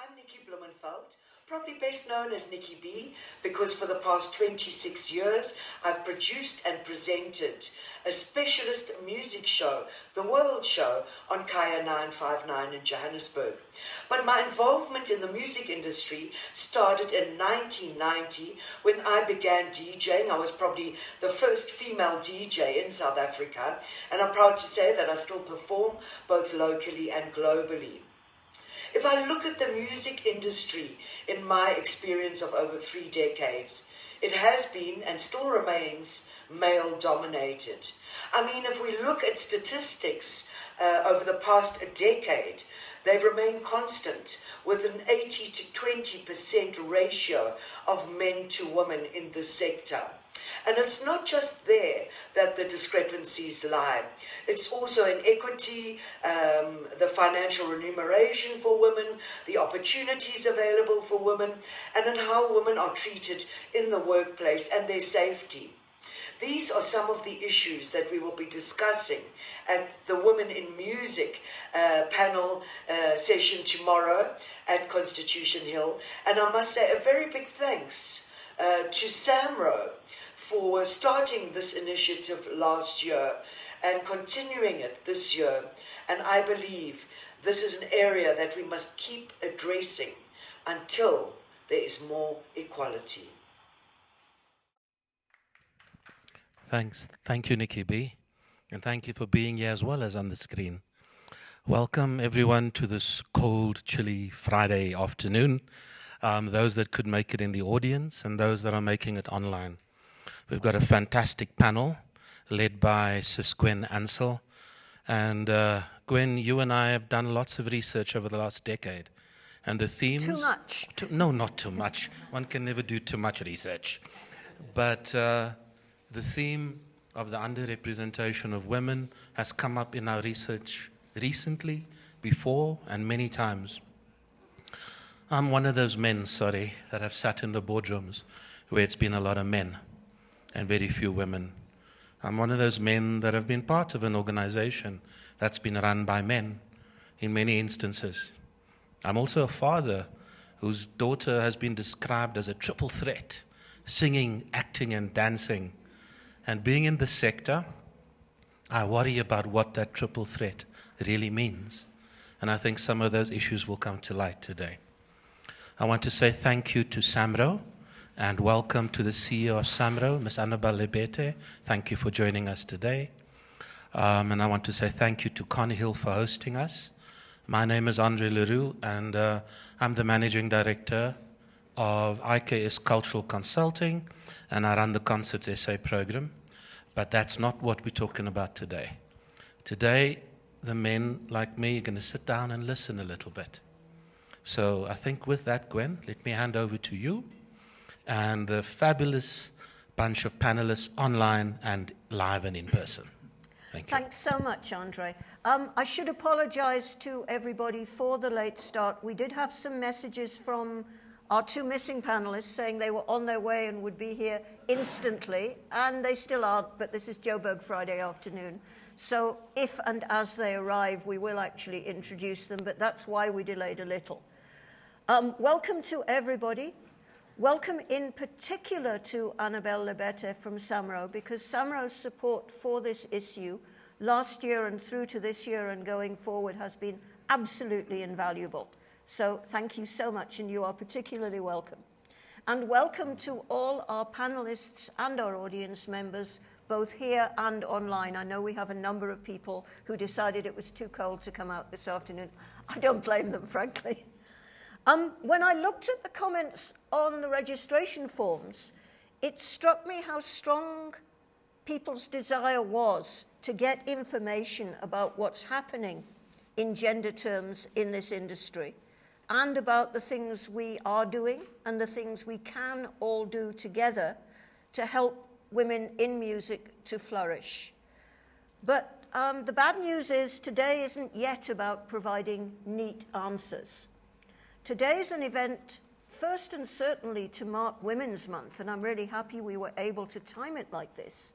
I'm Nikki Blumenfeld, probably best known as Nikki B, because for the past 26 years I've produced and presented a specialist music show, the World Show, on Kaya 959 in Johannesburg. But my involvement in the music industry started in 1990 when I began DJing. I was probably the first female DJ in South Africa, and I'm proud to say that I still perform both locally and globally. If I look at the music industry in my experience of over 3 decades, it has been and still remains male-dominated. I mean, if we look at statistics over the past decade, they've remained constant with an 80 to 20% ratio of men to women in the sector. And it's not just there that the discrepancies lie. It's also in equity, the financial remuneration for women, the opportunities available for women, and in how women are treated in the workplace and their safety. These are some of the issues that we will be discussing at the Women in Music panel session tomorrow at Constitution Hill. And I must say a very big thanks to SAMRO for starting this initiative last year and continuing it this year. And I believe this is an area that we must keep addressing until there is more equality. Thanks. Thank you, Nikki B. And thank you for being here as well as on the screen. Welcome, everyone, to this cold, chilly Friday afternoon. Those that could make it in the audience and those that are making it online. We've got a fantastic panel led by Sis Gwen Ansell. And Gwen, you and I have done lots of research over the last decade. And the themes... Too much. No, not too much. One can never do too much research. But the theme of the underrepresentation of women has come up in our research recently, before, and many times. I'm one of those men, that have sat in the boardrooms where it's been a lot of men and very few women. I'm one of those men that have been part of an organization that's been run by men in many instances. I'm also a father whose daughter has been described as a triple threat, singing, acting, and dancing. And being in the sector, I worry about what that triple threat really means. And I think some of those issues will come to light today. I want to say thank you to SAMRO and welcome to the CEO of SAMRO, Ms. Annabelle Lebete. Thank you for joining us today. And I want to say thank you to Conhill for hosting us. My name is Andre Leroux, and I'm the Managing Director of IKS Cultural Consulting, and I run the Concerts SA program. But that's not what we're talking about today. Today, the men like me are going to sit down and listen a little bit. So I think with that, Gwen, let me hand over to you and the fabulous bunch of panelists online and live and in person. Thank you. Thanks so much, Andre. I should apologize to everybody for the late start. We did have some messages from our 2 missing panelists saying they were on their way and would be here instantly, and they still aren't, but this is Joburg Friday afternoon. So if and as they arrive, we will actually introduce them, but that's why we delayed a little. Welcome to everybody. Welcome in particular to Annabelle Lebete from SAMRO, because SAMRO's support for this issue last year and through to this year and going forward has been absolutely invaluable. So thank you so much, and you are particularly welcome. And welcome to all our panelists and our audience members, both here and online. I know we have a number of people who decided it was too cold to come out this afternoon. I don't blame them, frankly. When I looked at the comments on the registration forms, it struck me how strong people's desire was to get information about what's happening in gender terms in this industry, and about the things we are doing and the things we can all do together to help women in music to flourish. But the bad news is today isn't yet about providing neat answers. Today is an event first and certainly to mark Women's Month, and I'm really happy we were able to time it like this,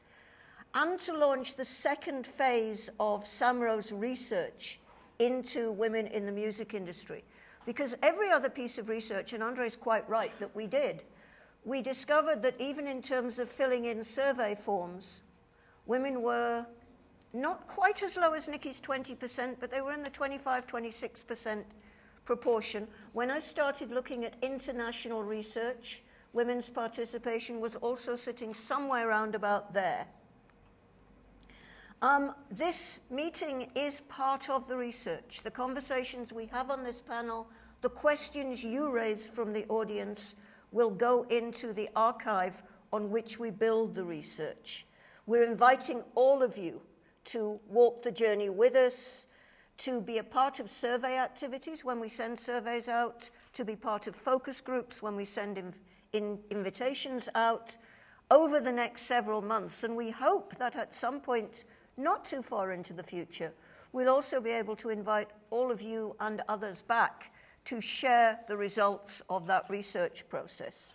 and to launch the second phase of SAMRO's research into women in the music industry. Because every other piece of research, and Andre's quite right that we did, we discovered that even in terms of filling in survey forms, women were not quite as low as Nikki's 20%, but they were in the 25, 26% proportion. When I started looking at international research, women's participation was also sitting somewhere around about there. This meeting is part of the research. The conversations we have on this panel, the questions you raise from the audience will go into the archive on which we build the research. We're inviting all of you to walk the journey with us, to be a part of survey activities when we send surveys out, to be part of focus groups when we send invitations out over the next several months. And we hope that at some point, not too far into the future, we'll also be able to invite all of you and others back to share the results of that research process.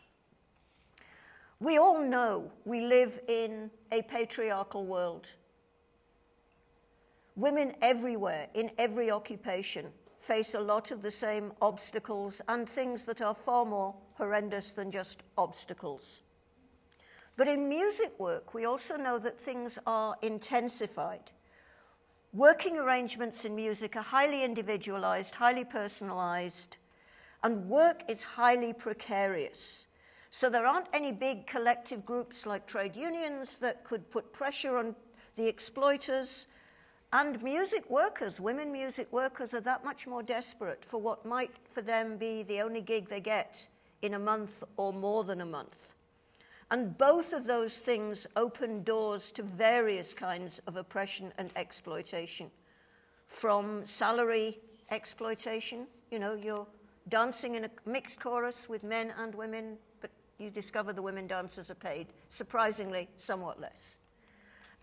We all know we live in a patriarchal world. Women everywhere, in every occupation, face a lot of the same obstacles and things that are far more horrendous than just obstacles. But in music work, we also know that things are intensified. Working arrangements in music are highly individualized, highly personalized, and work is highly precarious. So there aren't any big collective groups like trade unions that could put pressure on the exploiters. And music workers, women music workers, are that much more desperate for what might for them be the only gig they get in a month or more than a month. And both of those things open doors to various kinds of oppression and exploitation. From salary exploitation, you know, you're dancing in a mixed chorus with men and women, but you discover the women dancers are paid, surprisingly, somewhat less.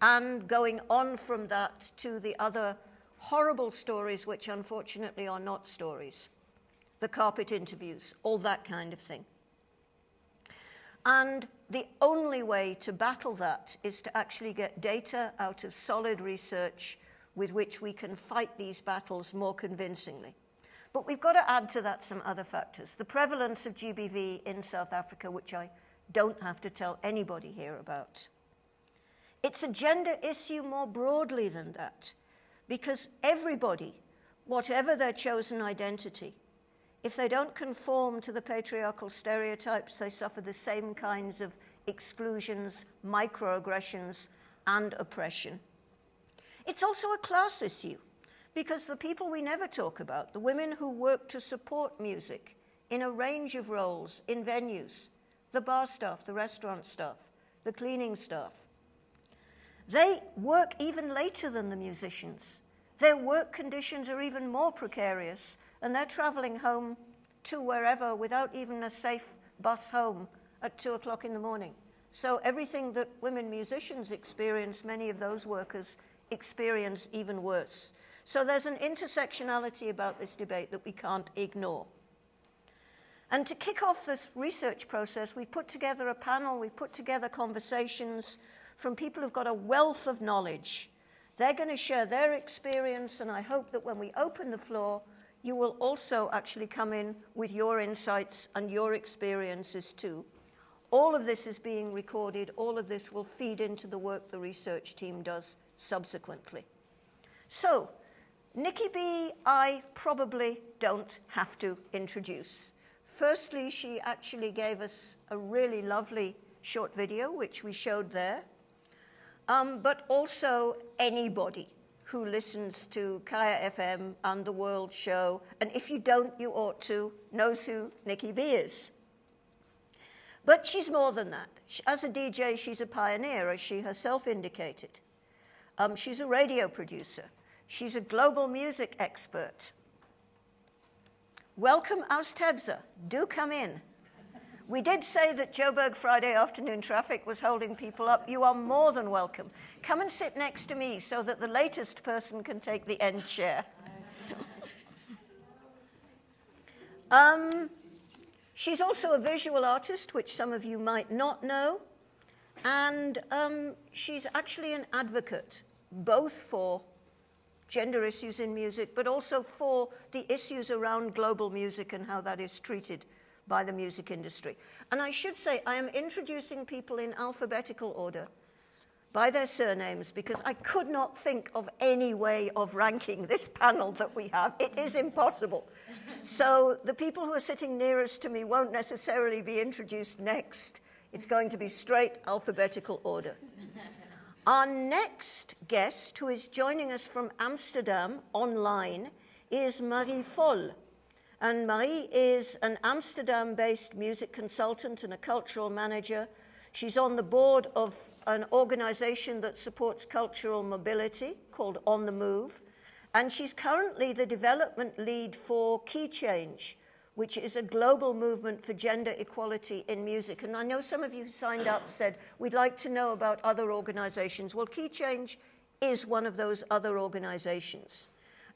And going on from that to the other horrible stories, which unfortunately are not stories. The carpet interviews, all that kind of thing. And the only way to battle that is to actually get data out of solid research with which we can fight these battles more convincingly. But we've got to add to that some other factors. The prevalence of GBV in South Africa, which I don't have to tell anybody here about. It's a gender issue more broadly than that, because everybody, whatever their chosen identity, if they don't conform to the patriarchal stereotypes, they suffer the same kinds of exclusions, microaggressions, and oppression. It's also a class issue, because the people we never talk about, the women who work to support music in a range of roles in venues, the bar staff, the restaurant staff, the cleaning staff, they work even later than the musicians. Their work conditions are even more precarious, and they're traveling home to wherever without even a safe bus home at 2 o'clock in the morning. So everything that women musicians experience, many of those workers experience even worse. So there's an intersectionality about this debate that we can't ignore. And to kick off this research process, we put together a panel, we put together conversations from people who've got a wealth of knowledge. They're going to share their experience, and I hope that when we open the floor, you will also actually come in with your insights and your experiences too. All of this is being recorded. All of this will feed into the work the research team does subsequently. So, Nikki B, I probably don't have to introduce. Firstly, she actually gave us a really lovely short video, which we showed there. But also anybody who listens to Kaya FM and The World Show, and if you don't, you ought to, knows who Nikki B is. But she's more than that. As a DJ, she's a pioneer, as she herself indicated. She's a radio producer. She's a global music expert. Welcome, Austebza. Do come in. We did say that Joburg Friday afternoon traffic was holding people up. You are more than welcome. Come and sit next to me so that the latest person can take the end chair. She's also a visual artist, which some of you might not know. And she's actually an advocate, both for gender issues in music, but also for the issues around global music and how that is treated by the music industry. And I should say, I am introducing people in alphabetical order by their surnames because I could not think of any way of ranking this panel that we have. It is impossible. So the people who are sitting nearest to me won't necessarily be introduced next. It's going to be straight alphabetical order. Our next guest, who is joining us from Amsterdam online, is Marie Voll. And Marie is an Amsterdam-based music consultant and a cultural manager. She's on the board of an organization that supports cultural mobility called On the Move. And she's currently the development lead for Key Change, which is a global movement for gender equality in music. And I know some of you who signed up said, we'd like to know about other organizations. Well, Key Change is one of those other organizations.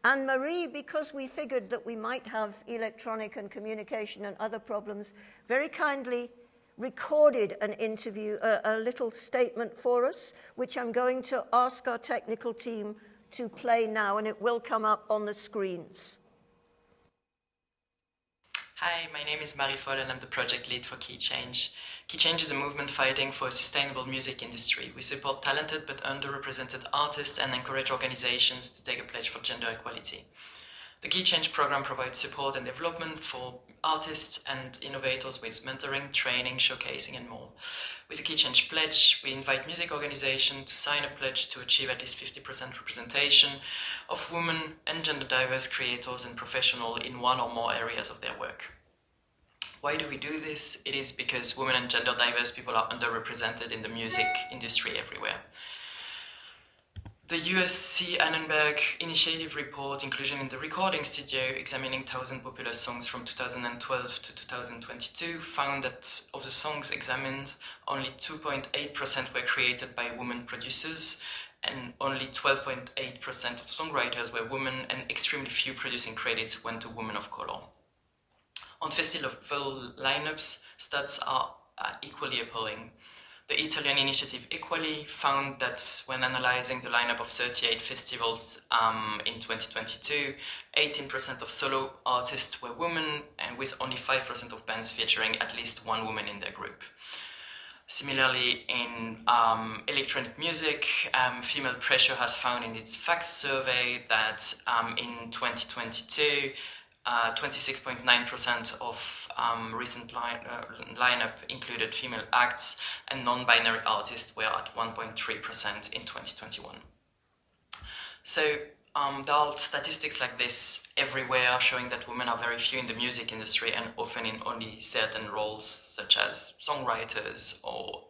And Marie, because we figured that we might have electronic and communication and other problems, very kindly recorded an interview, a little statement for us, which I'm going to ask our technical team to play now, and it will come up on the screens. Hi, my name is Marie Voll and I'm the project lead for Key Change. Key Change is a movement fighting for a sustainable music industry. We support talented but underrepresented artists and encourage organizations to take a pledge for gender equality. The Key Change program provides support and development for artists and innovators with mentoring, training, showcasing, and more. With the Key Change pledge, we invite music organizations to sign a pledge to achieve at least 50% representation of women and gender diverse creators and professionals in one or more areas of their work. Why do we do this? It is because women and gender diverse people are underrepresented in the music industry everywhere. The USC Annenberg Initiative report, Inclusion in the Recording Studio, examining 1,000 popular songs from 2012 to 2022, found that of the songs examined, only 2.8% were created by women producers, and only 12.8% of songwriters were women, and extremely few producing credits went to women of color. On festival lineups, stats are equally appalling. The Italian initiative Equally found that when analyzing the lineup of 38 festivals in 2022, 18% of solo artists were women, and with only 5% of bands featuring at least one woman in their group. Similarly, in electronic music, Female Pressure has found in its facts survey that in 2022, 26.9% of recent lineup included female acts, and non-binary artists were at 1.3% in 2021. So there are statistics like this everywhere showing that women are very few in the music industry and often in only certain roles, such as songwriters or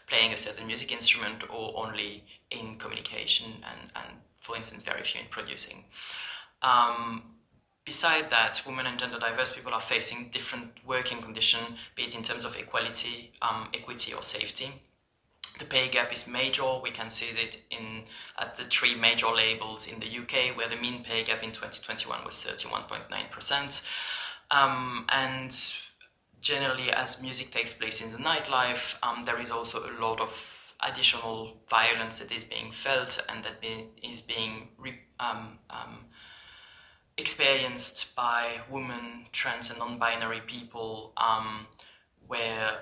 playing a certain music instrument, or only in communication and for instance, very few in producing. Beside that, women and gender diverse people are facing different working conditions, be it in terms of equality, equity, or safety. The pay gap is major. We can see it at the 3 major labels in the UK, where the mean pay gap in 2021 was 31.9%. And generally, as music takes place in the nightlife, there is also a lot of additional violence that is being felt and that is being experienced by women, trans and non-binary people, where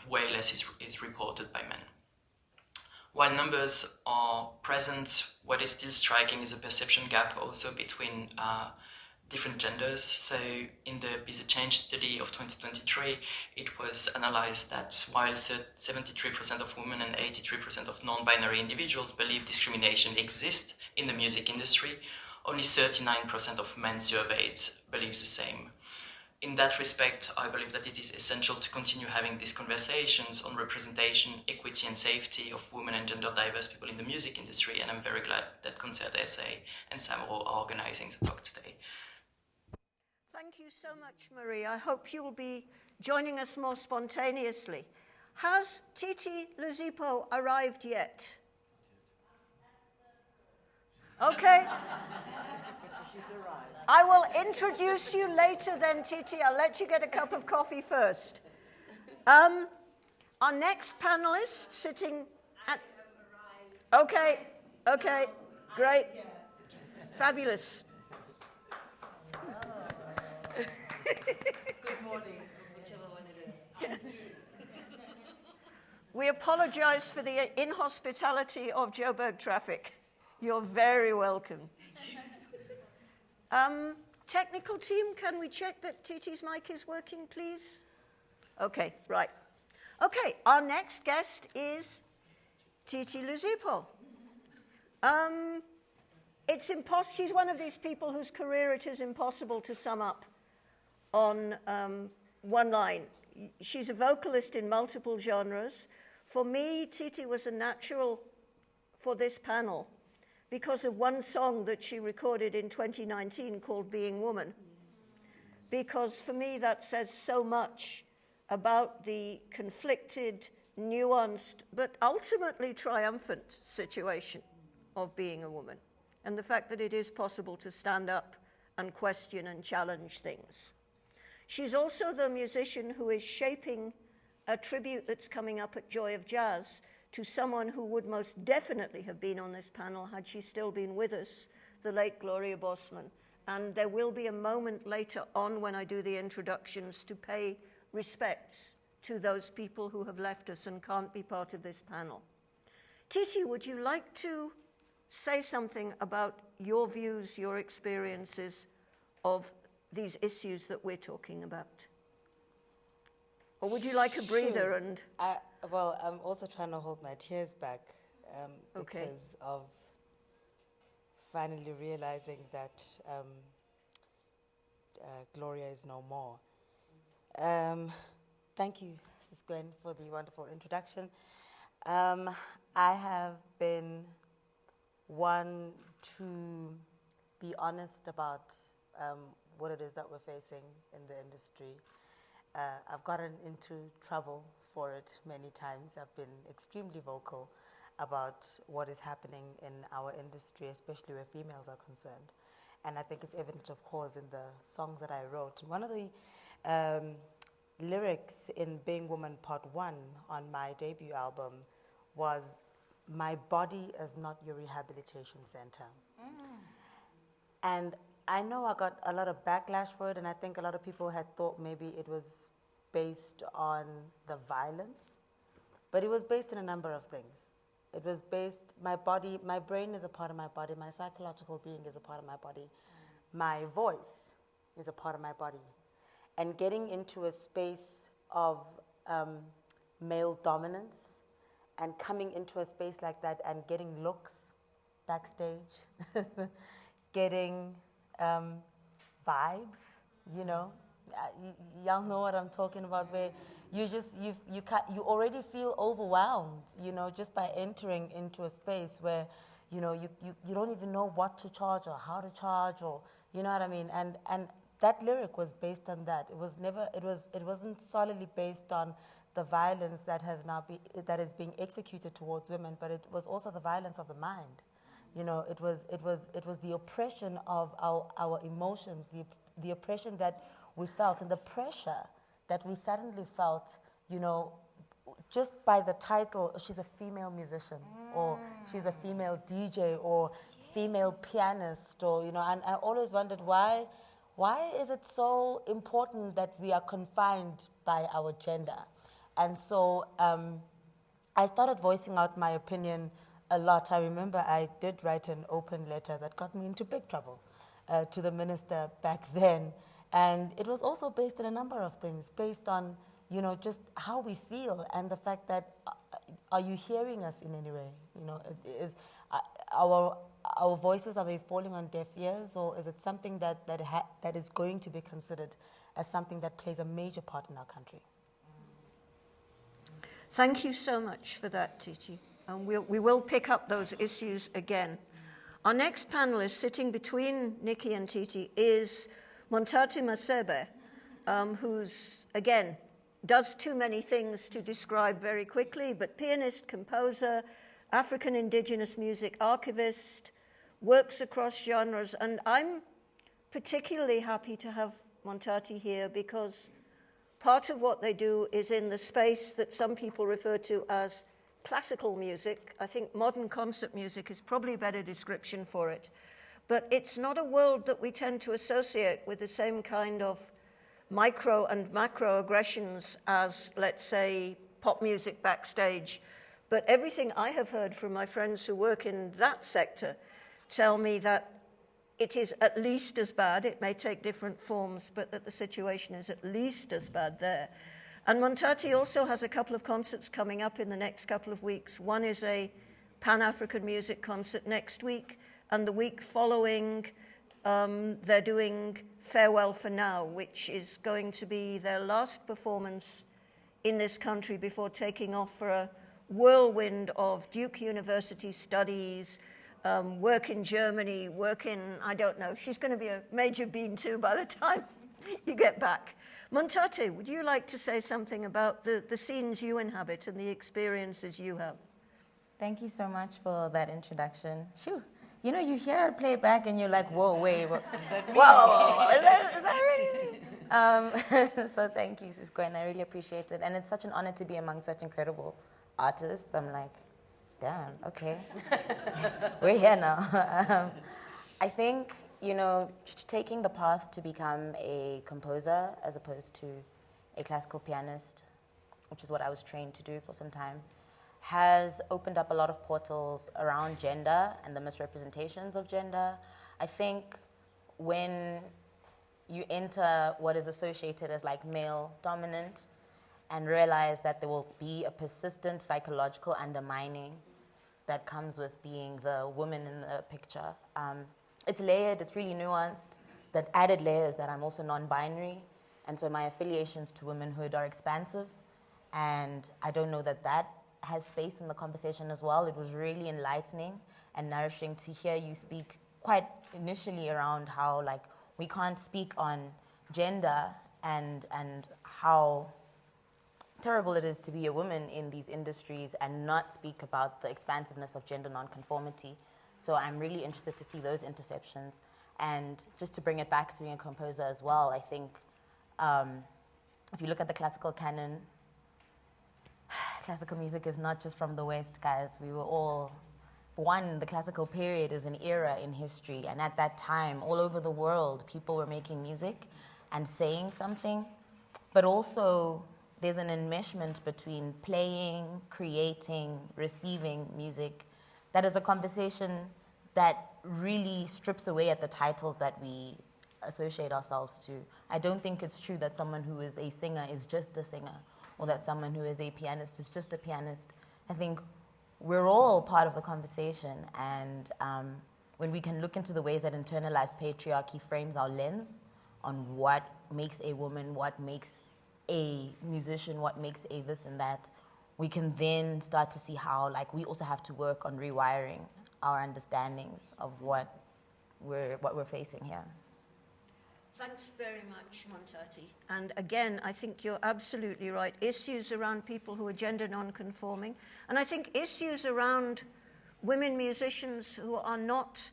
way less is reported by men. While numbers are present, what is still striking is a perception gap also between different genders. So in the Be the Change study of 2023, it was analyzed that while 73% of women and 83% of non-binary individuals believe discrimination exists in the music industry, only 39% of men surveyed believe the same. In that respect, I believe that it is essential to continue having these conversations on representation, equity and safety of women and gender diverse people in the music industry, and I'm very glad that Concert SA and SAMRO are organizing the talk today. Thank you so much, Marie. I hope you will be joining us more spontaneously. Has Titi Luzipo arrived yet? Okay. She's arrived. I will introduce you later then, Titi. I'll let you get a cup of coffee first. Our next panelist sitting at... Okay, great. Fabulous. Good morning, whichever one it is. We apologize for the inhospitality of Joburg traffic. You're very welcome. Technical team, can we check that Titi's mic is working, please? Okay, right. Okay, our next guest is Titi Luzipo. She's one of these people whose career it is impossible to sum up on one line. She's a vocalist in multiple genres. For me, Titi was a natural for this panel because of one song that she recorded in 2019 called Being Woman. Because for me, that says so much about the conflicted, nuanced, but ultimately triumphant situation of being a woman, and the fact that it is possible to stand up and question and challenge things. She's also the musician who is shaping a tribute that's coming up at Joy of Jazz to someone who would most definitely have been on this panel had she still been with us, the late Gloria Bosman. And there will be a moment later on when I do the introductions to pay respects to those people who have left us and can't be part of this panel. Titi, would you like to say something about your views, your experiences of these issues that we're talking about? Or would you like a breather? And Well, I'm also trying to hold my tears back because of finally realizing that Gloria is no more. Thank you, Sis Gwen, for the wonderful introduction. I have been one to be honest about what it is that we're facing in the industry. I've gotten into trouble for it many times. I've been extremely vocal about what is happening in our industry, especially where females are concerned. And I think it's evident, of course, in the songs that I wrote. One of the lyrics in Being Woman Part 1 on my debut album was, "My body is not your rehabilitation center." And I know I got a lot of backlash for it, and I think a lot of people had thought maybe it was based on the violence, but it was based on a number of things. It was based, my brain is a part of my body, my psychological being is a part of my body, my voice is a part of my body. And getting into a space of male dominance and coming into a space like that and getting looks backstage, getting vibes, you know, y'all know what I'm talking about, where you already feel overwhelmed, you know, just by entering into a space where, you know, you don't even know what to charge or how to charge, or, you know what I mean, and that lyric was based on that. It wasn't solely based on the violence that is being executed towards women, but it was also the violence of the mind. You know, it was the oppression of our emotions, the oppression that we felt, and the pressure that we suddenly felt, you know, just by the title, she's a female musician, or she's a female DJ, or female pianist, or, you know, and I always wondered why is it so important that we are confined by our gender? And so I started voicing out my opinion a lot. I remember I did write an open letter that got me into big trouble to the minister back then. And it was also based on a number of things, based on, you know, just how we feel and the fact that, are you hearing us in any way? You know, our voices, are they falling on deaf ears, or is it something that is going to be considered as something that plays a major part in our country? Thank you so much for that, Titi. And we will pick up those issues again. Our next panelist, sitting between Nikki and Titi, is Montate Masebe, who's, again, does too many things to describe very quickly, but pianist, composer, African indigenous music archivist, works across genres. And I'm particularly happy to have Montate here because part of what they do is in the space that some people refer to as classical music. I think modern concert music is probably a better description for it. but it's not a world that we tend to associate with the same kind of micro and macro aggressions as, let's say, pop music backstage. But everything I have heard from my friends who work in that sector tell me that it is at least as bad. It may take different forms, but that the situation is at least as bad there. And Montati also has a couple of concerts coming up in the next couple of weeks. One is a Pan-African music concert next week, and the week following, they're doing Farewell for Now, which is going to be their last performance in this country before taking off for a whirlwind of Duke University studies, work in Germany, work in, I don't know, she's going to be a major bean too by the time you get back. Montate, would you like to say something about the scenes you inhabit and the experiences you have? Thank you so much for that introduction. Shoo. You know, you hear it play back and you're like, whoa, wait, what? Whoa, is that really? So thank you, Sis Gwen. I really appreciate it. And it's such an honor to be among such incredible artists. I'm like, damn, okay. We're here now. I think, you know, taking the path to become a composer as opposed to a classical pianist, which is what I was trained to do for some time, has opened up a lot of portals around gender and the misrepresentations of gender. I think when you enter what is associated as like male dominant and realize that there will be a persistent psychological undermining that comes with being the woman in the picture. It's layered, it's really nuanced. The added layer is that I'm also non-binary, and so my affiliations to womanhood are expansive, and I don't know that that has space in the conversation as well. It was really enlightening and nourishing to hear you speak quite initially around how like we can't speak on gender and how terrible it is to be a woman in these industries and not speak about the expansiveness of gender nonconformity. So I'm really interested to see those interceptions. And just to bring it back to being a composer as well, I think if you look at the classical canon, classical music is not just from the West, guys. We were all, one, the classical period is an era in history, and at that time, all over the world, people were making music and saying something, but also there's an enmeshment between playing, creating, receiving music. That is a conversation that really strips away at the titles that we associate ourselves to. I don't think it's true that someone who is a singer is just a singer, or that someone who is a pianist is just a pianist. I think we're all part of the conversation, and when we can look into the ways that internalized patriarchy frames our lens on what makes a woman, what makes a musician, what makes a this and that, we can then start to see how like we also have to work on rewiring our understandings of what we're facing here. Thanks very much, Montati. And again, I think you're absolutely right. Issues around people who are gender non-conforming, and I think issues around women musicians who are not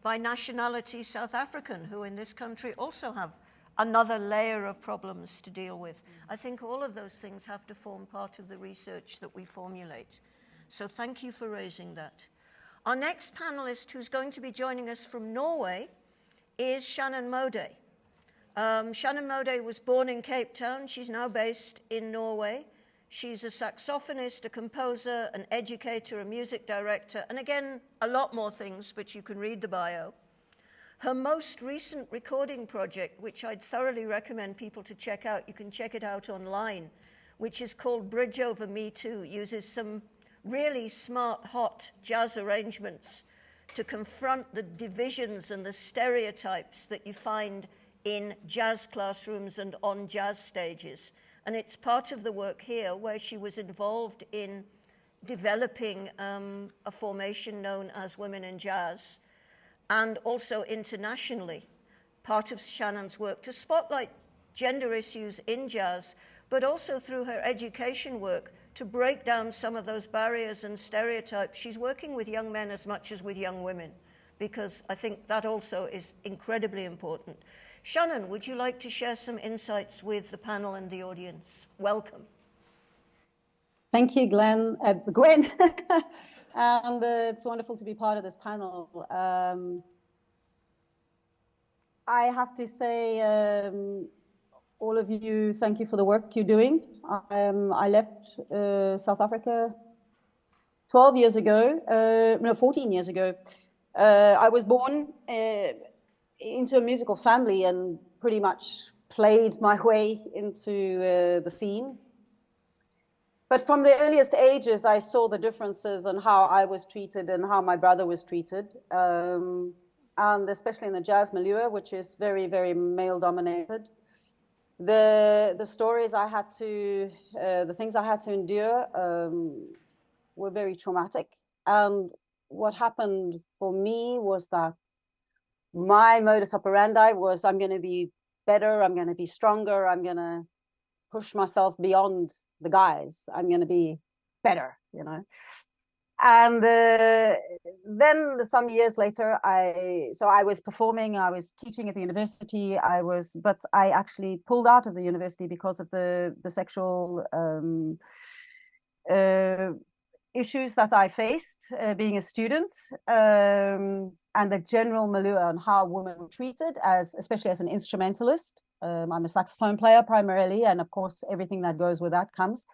by nationality South African, who in this country also have another layer of problems to deal with. I think all of those things have to form part of the research that we formulate. So thank you for raising that. Our next panelist who's going to be joining us from Norway is Shannon Mode. Shannon Mode was born in Cape Town. She's now based in Norway. She's a saxophonist, a composer, an educator, a music director, and again, a lot more things, but you can read the bio. Her most recent recording project, which I'd thoroughly recommend people to check out, you can check it out online, which is called Bridge Over Me Too, uses some really smart, hot jazz arrangements to confront the divisions and the stereotypes that you find in jazz classrooms and on jazz stages. And it's part of the work here where she was involved in developing a formation known as Women in Jazz, and also internationally, part of Shannon's work to spotlight gender issues in jazz, but also through her education work to break down some of those barriers and stereotypes. She's working with young men as much as with young women, because I think that also is incredibly important. Shannon, would you like to share some insights with the panel and the audience? Welcome. Thank you, Gwen. And it's wonderful to be part of this panel. I have to say, all of you, thank you for the work you're doing. I left South Africa 12 years ago, no, 14 years ago. I was born into a musical family and pretty much played my way into the scene. But from the earliest ages, I saw the differences in how I was treated and how my brother was treated. And especially in the jazz milieu, which is very, very male dominated. The stories I had to, the things I had to endure were very traumatic. And what happened for me was that my modus operandi was, I'm going to be better, I'm going to be stronger, I'm going to push myself beyond the guys, I'm going to be better, you know. And then some years later, I was performing, I was teaching at the university, but I actually pulled out of the university because of the sexual issues that I faced being a student, and the general milieu on how women were treated, especially as an instrumentalist. I'm a saxophone player primarily, and of course everything that goes with that comes.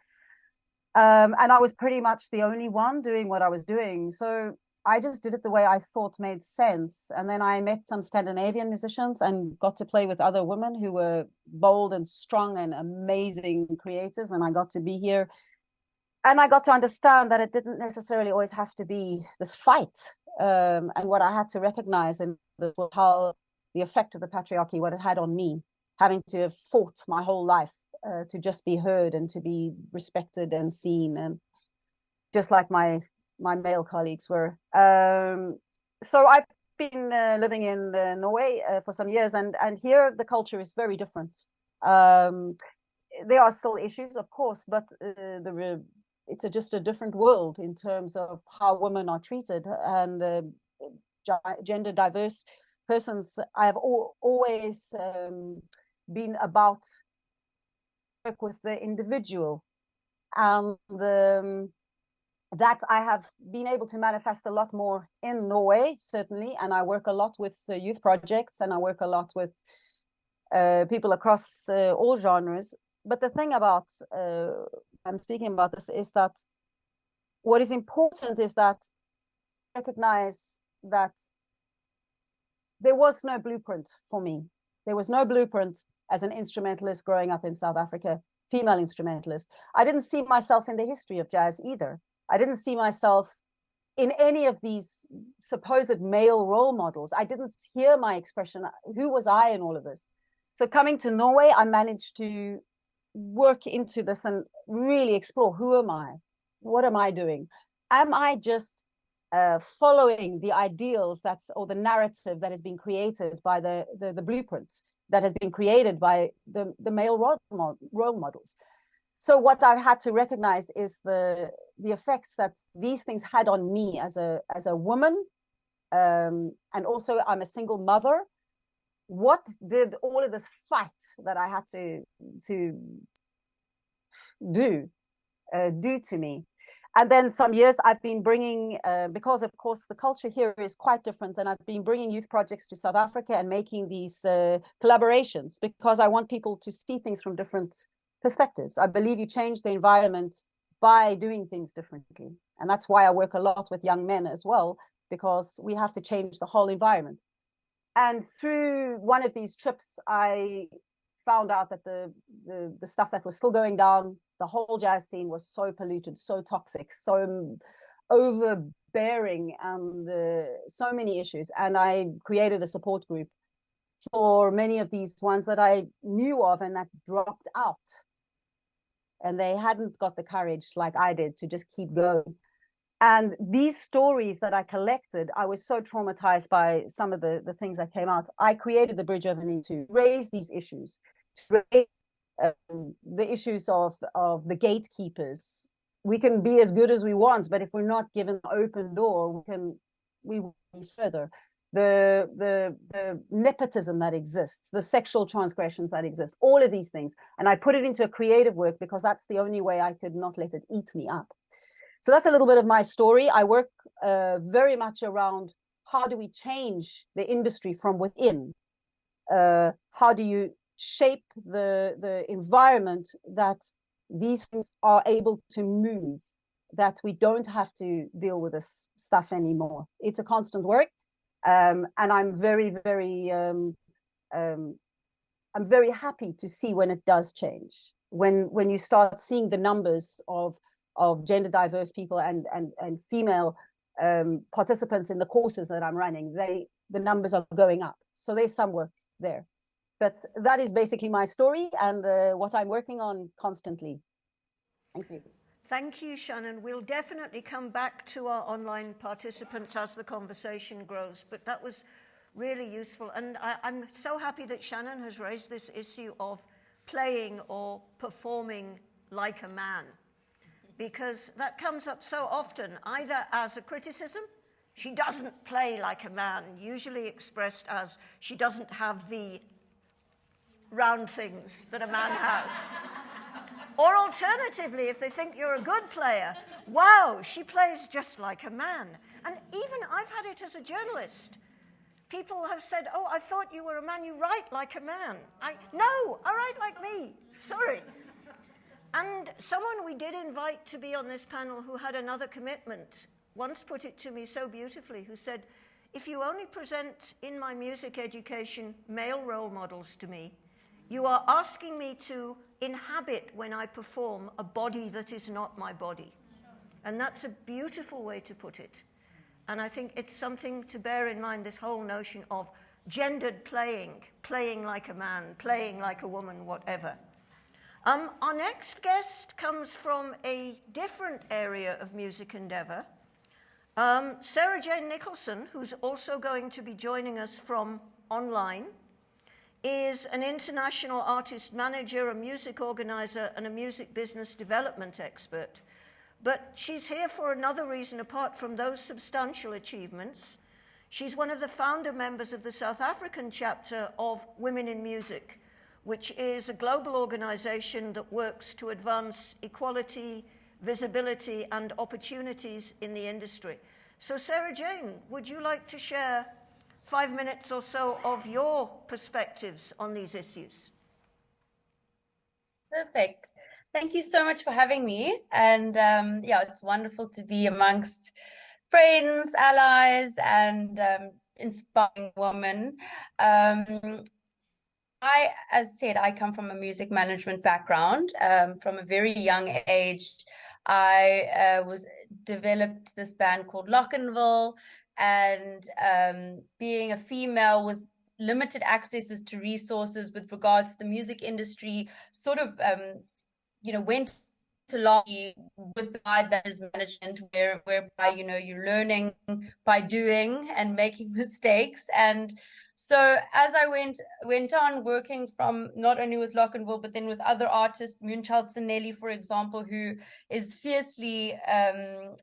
And I was pretty much the only one doing what I was doing. So I just did it the way I thought made sense. And then I met some Scandinavian musicians and got to play with other women who were bold and strong and amazing creators. And I got to be here. And I got to understand that it didn't necessarily always have to be this fight. And what I had to recognize in this was how the effect of the patriarchy, what it had on me, having to have fought my whole life to just be heard and to be respected and seen, and just like my male colleagues were. So I've been living in Norway for some years, and here the culture is very different. There are still issues, of course, but it's just a different world in terms of how women are treated, and gender diverse persons. I have always been about work with the individual, and that I have been able to manifest a lot more in Norway, certainly. And I work a lot with youth projects, and I work a lot with people across all genres. But the thing about I'm speaking about this is that what is important is that recognize that there was no blueprint for me. There was no blueprint as an instrumentalist growing up in South Africa, female instrumentalist. I didn't see myself in the history of jazz either. I didn't see myself in any of these supposed male role models. I didn't hear my expression. Who was I in all of this? So coming to Norway, I managed to work into this and really explore, who am I? What am I doing? Am I just following the ideals or the narrative that has been created by the blueprints that has been created by the male role models? So what I've had to recognize is the effects that these things had on me as a woman, and also I'm a single mother. What did all of this fight that I had to do to me? And then some years I've been bringing, because of course the culture here is quite different, and I've been bringing youth projects to South Africa and making these collaborations, because I want people to see things from different perspectives. I believe you change the environment by doing things differently. And that's why I work a lot with young men as well, because we have to change the whole environment. And through one of these trips, I found out that the stuff that was still going down, the whole jazz scene was so polluted, so toxic, so overbearing, and so many issues. And I created a support group for many of these ones that I knew of and that dropped out. And they hadn't got the courage like I did to just keep going. And these stories that I collected, I was so traumatized by some of the things that came out. I created the Bridge Over Me to raise these issues, to raise the issues of the gatekeepers. We can be as good as we want, but if we're not given an open door, we will be further. The nepotism that exists, the sexual transgressions that exist, all of these things. And I put it into a creative work because that's the only way I could not let it eat me up. So that's a little bit of my story. I work very much around how do we change the industry from within. how do you shape the environment that these things are able to move, that we don't have to deal with this stuff anymore. It's a constant work, and I'm very, very I'm very happy to see when it does change. When you start seeing the numbers of gender diverse people and female participants in the courses that I'm running, the numbers are going up. So there's some work there. But that is basically my story and what I'm working on constantly. Thank you. Thank you, Shannon. We'll definitely come back to our online participants as the conversation grows, but that was really useful. And I'm so happy that Shannon has raised this issue of playing or performing like a man, because that comes up so often, either as a criticism, she doesn't play like a man, usually expressed as she doesn't have the round things that a man has. Or alternatively, if they think you're a good player, wow, she plays just like a man. And even I've had it as a journalist. People have said, oh, I thought you were a man, you write like a man. No, I write like me, sorry. And someone we did invite to be on this panel who had another commitment once put it to me so beautifully, who said, if you only present in my music education male role models to me, you are asking me to inhabit when I perform a body that is not my body. And that's a beautiful way to put it. And I think it's something to bear in mind, this whole notion of gendered playing, playing like a man, playing like a woman, whatever. Our next guest comes from a different area of music endeavor. Sarah Jane Nicholson, who's also going to be joining us from online, is an international artist manager, a music organizer, and a music business development expert. But she's here for another reason apart from those substantial achievements. She's one of the founder members of the South African chapter of Women in Music, which is a global organization that works to advance equality, visibility, and opportunities in the industry. So Sarah Jane, would you like to share 5 minutes or so of your perspectives on these issues? Perfect. Thank you so much for having me. And yeah, it's wonderful to be amongst friends, allies, and inspiring women. As said, I come from a music management background. From a very young age, I developed this band called Lochinville, and being a female with limited accesses to resources with regards to the music industry, sort of went along with the guide that is management, whereby you're learning by doing and making mistakes. And so as I went on working from not only with Lochinville but then with other artists, Moonchild Sanelli, for example, who is fiercely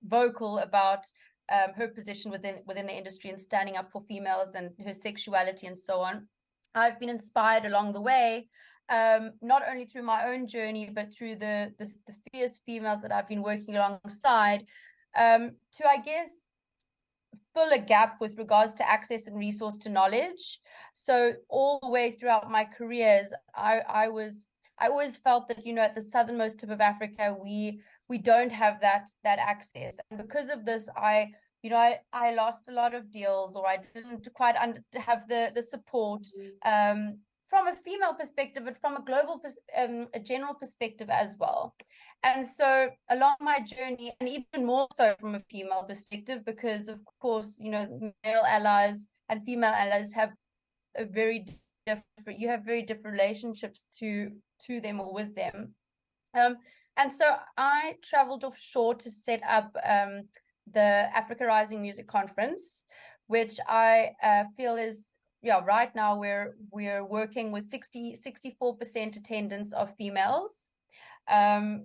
vocal about her position within the industry and standing up for females and her sexuality and so on. I've been inspired along the way, not only through my own journey, but through the fierce females that I've been working alongside, to, I guess, fill a gap with regards to access and resource to knowledge. So all the way throughout my careers, I always felt that, at the southernmost tip of Africa, we don't have that access. And because of this, I lost a lot of deals, or I didn't quite have the support from a female perspective, but from a global, a general perspective as well. And so along my journey, and even more so from a female perspective, because of course, male allies and female allies have very different relationships to them or with them. And so I traveled offshore to set up the Africa Rising Music Conference, which I feel is, right now we're working with 64% attendance of females.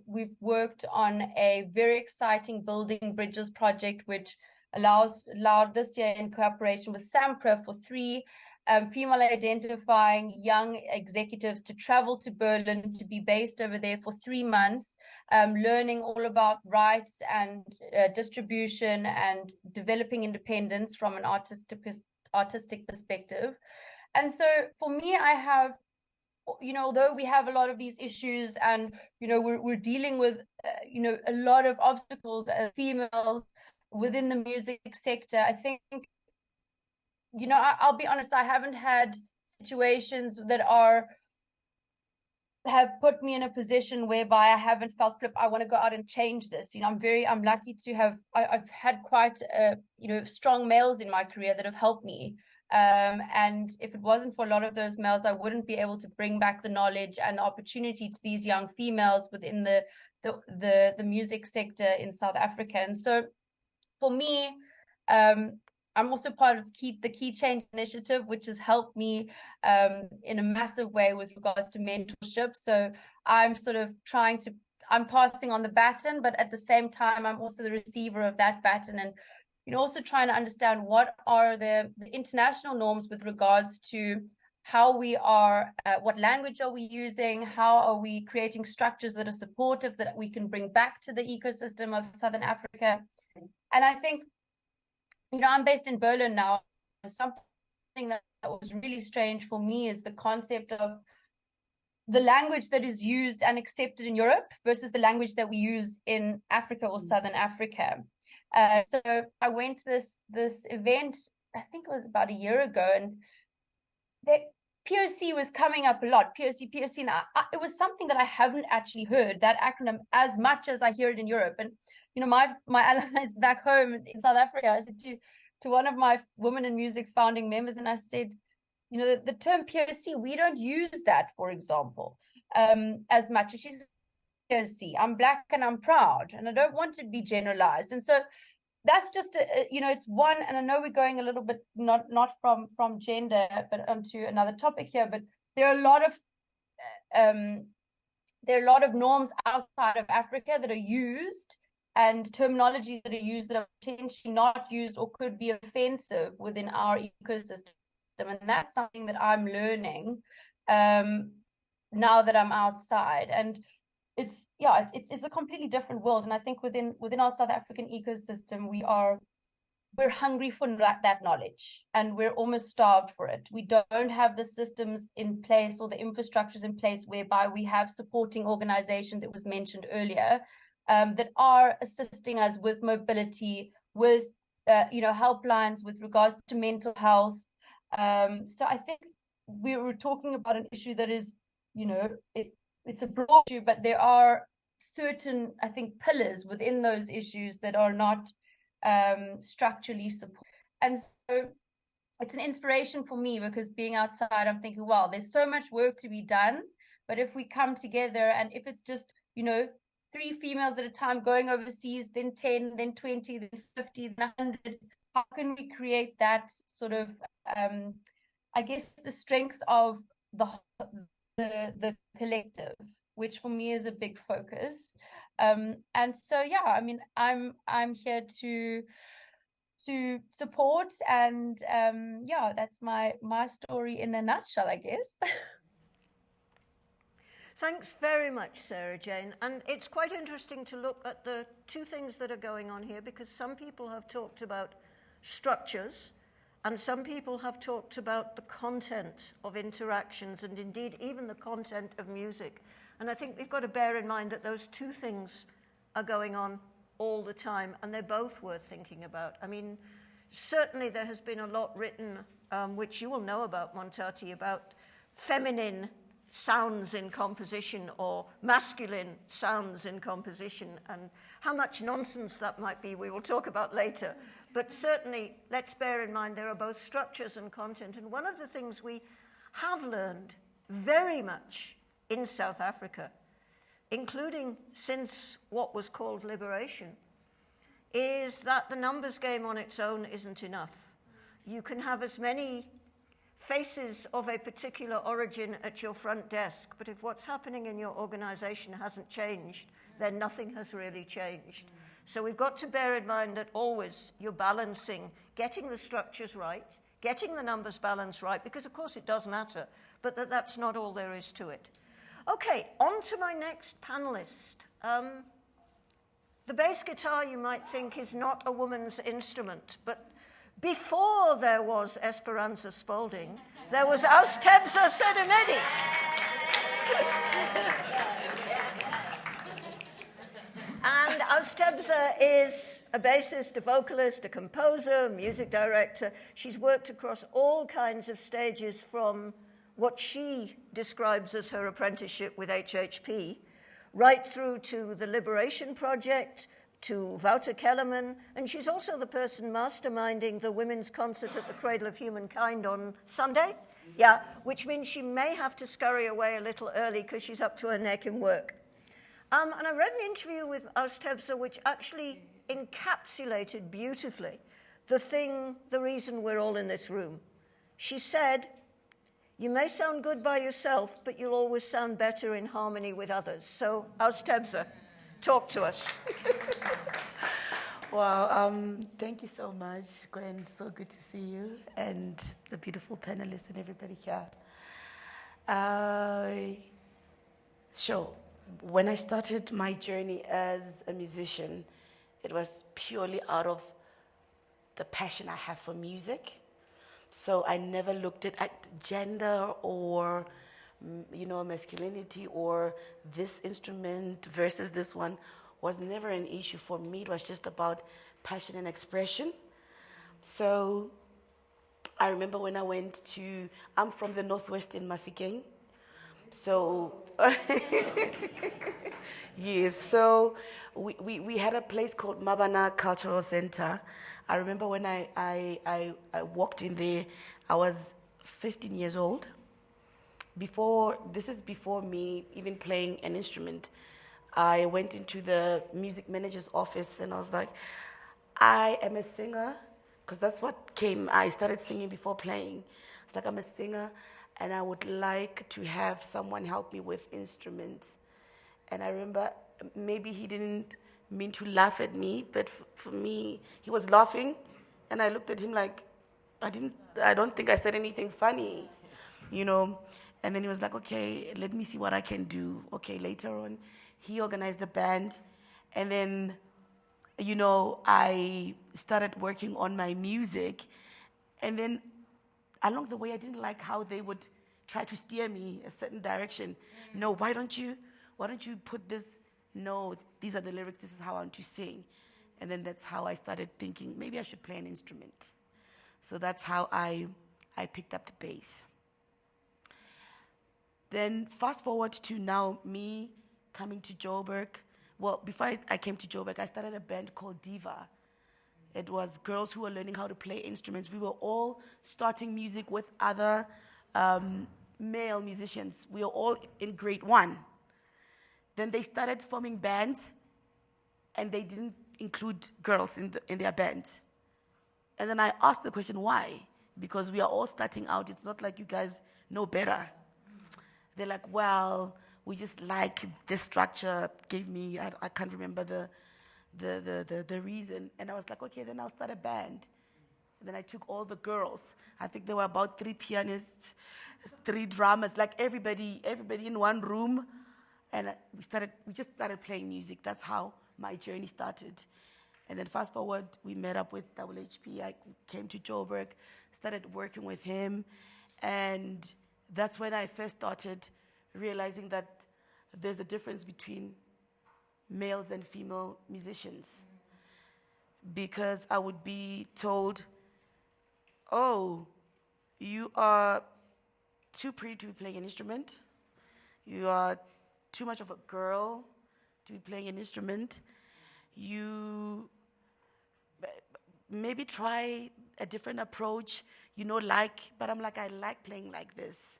We've worked on a very exciting Building Bridges project, which allowed this year in cooperation with SAMRO for 3 female identifying young executives to travel to Berlin, to be based over there for 3 months, learning all about rights and distribution and developing independence from an artistic perspective. And so for me, I have, you know, although we have a lot of these issues and, you know, we're dealing with, you know, a lot of obstacles as females within the music sector, I think, you know, I'll be honest, I haven't had situations that have put me in a position whereby I haven't felt, flip, I want to go out and change this. You know, I'm lucky to have, I've had quite, you know, strong males in my career that have helped me. And if it wasn't for a lot of those males, I wouldn't be able to bring back the knowledge and the opportunity to these young females within the music sector in South Africa. And so for me, I'm also part of the Key Change initiative, which has helped me in a massive way with regards to mentorship. So I'm sort of I'm passing on the baton, but at the same time, I'm also the receiver of that baton, and you know, also trying to understand what are the international norms with regards to how we are, what language are we using, how are we creating structures that are supportive that we can bring back to the ecosystem of Southern Africa. And I think, you know, I'm based in Berlin now, and something that was really strange for me is the concept of the language that is used and accepted in Europe versus the language that we use in Africa or Southern Africa. So I went to this event, I think it was about a year ago, and POC was coming up a lot, POC, and it was something that I haven't actually heard, that acronym, as much as I hear it in Europe. And you know, my allies back home in South Africa, I said to one of my Women in Music founding members, and I said, you know, the term POC, we don't use that, for example, as much. And she said, POC, I'm Black and I'm proud, and I don't want to be generalized. And so that's just, you know, it's one, and I know we're going a little bit, not from gender, but onto another topic here, but there are a lot of norms outside of Africa that are used, and terminologies that are used that are potentially not used or could be offensive within our ecosystem. And that's something that I'm learning now that I'm outside. And it's a completely different world. And I think within our South African ecosystem, we're hungry for that knowledge, and we're almost starved for it. We don't have the systems in place or the infrastructures in place whereby we have supporting organizations, it was mentioned earlier, that are assisting us with mobility, with you know, helplines with regards to mental health. So I think we were talking about an issue that is, you know, it's a broad issue, but there are certain, I think, pillars within those issues that are not structurally supported. And so it's an inspiration for me, because being outside, I'm thinking, wow, there's so much work to be done. But if we come together, and if it's just, you know, 3 females at a time going overseas, then 10, then 20, then 50, then 100, how can we create that sort of, I guess, the strength of the collective, which for me is a big focus. And so, yeah, I mean, I'm here to support, and yeah, that's my story in a nutshell, I guess. Thanks very much, Sarah Jane. And it's quite interesting to look at the 2 things that are going on here, because some people have talked about structures, and some people have talked about the content of interactions, and indeed even the content of music. And I think we've got to bear in mind that those 2 things are going on all the time, and they're both worth thinking about. I mean, certainly there has been a lot written, which you will know about, Montati, about feminine sounds in composition or masculine sounds in composition, and how much nonsense that might be we will talk about later. But certainly, let's bear in mind there are both structures and content. And one of the things we have learned very much in South Africa, including since what was called liberation, is that the numbers game on its own isn't enough. You can have as many faces of a particular origin at your front desk, but if what's happening in your organization hasn't changed, then nothing has really changed. So we've got to bear in mind that always you're balancing getting the structures right, getting the numbers balance right, because of course it does matter, but that's not all there is to it. Okay, on to my next panelist. The bass guitar, you might think, is not a woman's instrument, but before there was Esperanza Spalding, There was Austebza Sedemedi. And Austebza is a bassist, a vocalist, a composer, a music director. She's worked across all kinds of stages, from what she describes as her apprenticeship with HHP, right through to the Liberation Project, to Wouter Kellerman, and she's also the person masterminding the women's concert at the Cradle of Humankind on Sunday. Yeah, which means she may have to scurry away a little early because she's up to her neck in work. And I read an interview with Austebza which actually encapsulated beautifully the reason we're all in this room. She said, "You may sound good by yourself, but you'll always sound better in harmony with others." So, Austebza, talk to us. Wow, thank you so much, Gwen. So good to see you and the beautiful panelists and everybody here. Sure. When I started my journey as a musician, it was purely out of the passion I have for music. So I never looked at gender or, masculinity or this instrument versus this one was never an issue for me. It was just about passion and expression. So I remember when I I'm from the Northwest in Mafikeng. So, yes, so we had a place called Mabana Cultural Center. I remember when I walked in there, I was 15 years old. This is before me even playing an instrument. I went into the music manager's office and I was like, I am a singer, because that's what came. I started singing before playing. It's like, I'm a singer and I would like to have someone help me with instruments. And I remember maybe he didn't mean to laugh at me, but for me, he was laughing. And I looked at him like, I don't think I said anything funny, And then he was like, okay, let me see what I can do. Okay, later on, he organized the band. And then, I started working on my music. And then along the way, I didn't like how they would try to steer me a certain direction. No, why don't you put this? No, these are the lyrics. This is how I want to sing. And then that's how I started thinking, maybe I should play an instrument. So that's how I picked up the bass. Then fast forward to now, me coming to Joburg. Well, before I came to Joburg, I started a band called Diva. It was girls who were learning how to play instruments. We were all starting music with other male musicians. We were all in grade 1. Then they started forming bands, and they didn't include girls in their band. And then I asked the question, why? Because we are all starting out. It's not like you guys know better. They're like, well, we just like this structure. Gave me, I can't remember the reason. And I was like, okay, then I'll start a band. And then I took all the girls. I think there were about 3 pianists, 3 drummers, like everybody in one room. And we just started playing music. That's how my journey started. And then fast forward, we met up with WHP. I came to Joburg, started working with him. And that's when I first started realizing that there's a difference between males and female musicians. Because I would be told, oh, you are too pretty to be playing an instrument. You are too much of a girl to be playing an instrument. You maybe try a different approach, but I'm like, I like playing like this.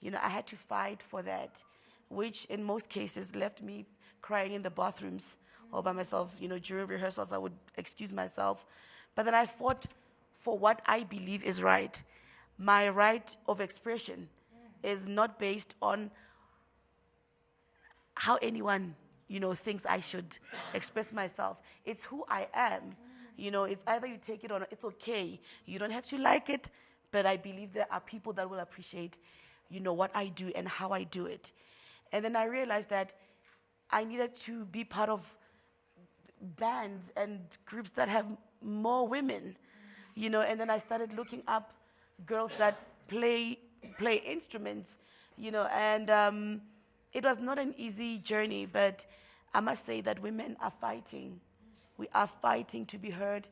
I had to fight for that, which in most cases left me crying in the bathrooms all by myself. During rehearsals, I would excuse myself. But then I fought for what I believe is right. My right of expression is not based on how anyone, thinks I should express myself. It's who I am. It's either you take it or not. It's okay. You don't have to like it, but I believe there are people that will appreciate, what I do and how I do it. And then I realized that I needed to be part of bands and groups that have more women, and then I started looking up girls that play instruments, you know, and it was not an easy journey, but I must say that women are fighting. We are fighting to be heard.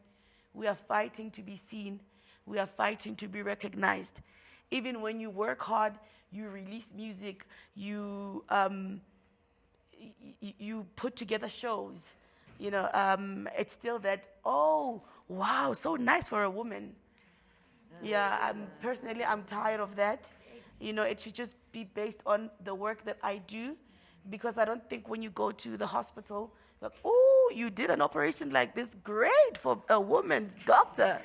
We are fighting to be seen. We are fighting to be recognized. Even when you work hard, you release music, you put together shows, you know, it's still that, oh, wow, so nice for a woman. Yeah, personally, I'm tired of that. You know, it should just be based on the work that I do, because I don't think when you go to the hospital, like, oh, you did an operation like this, great for a woman doctor.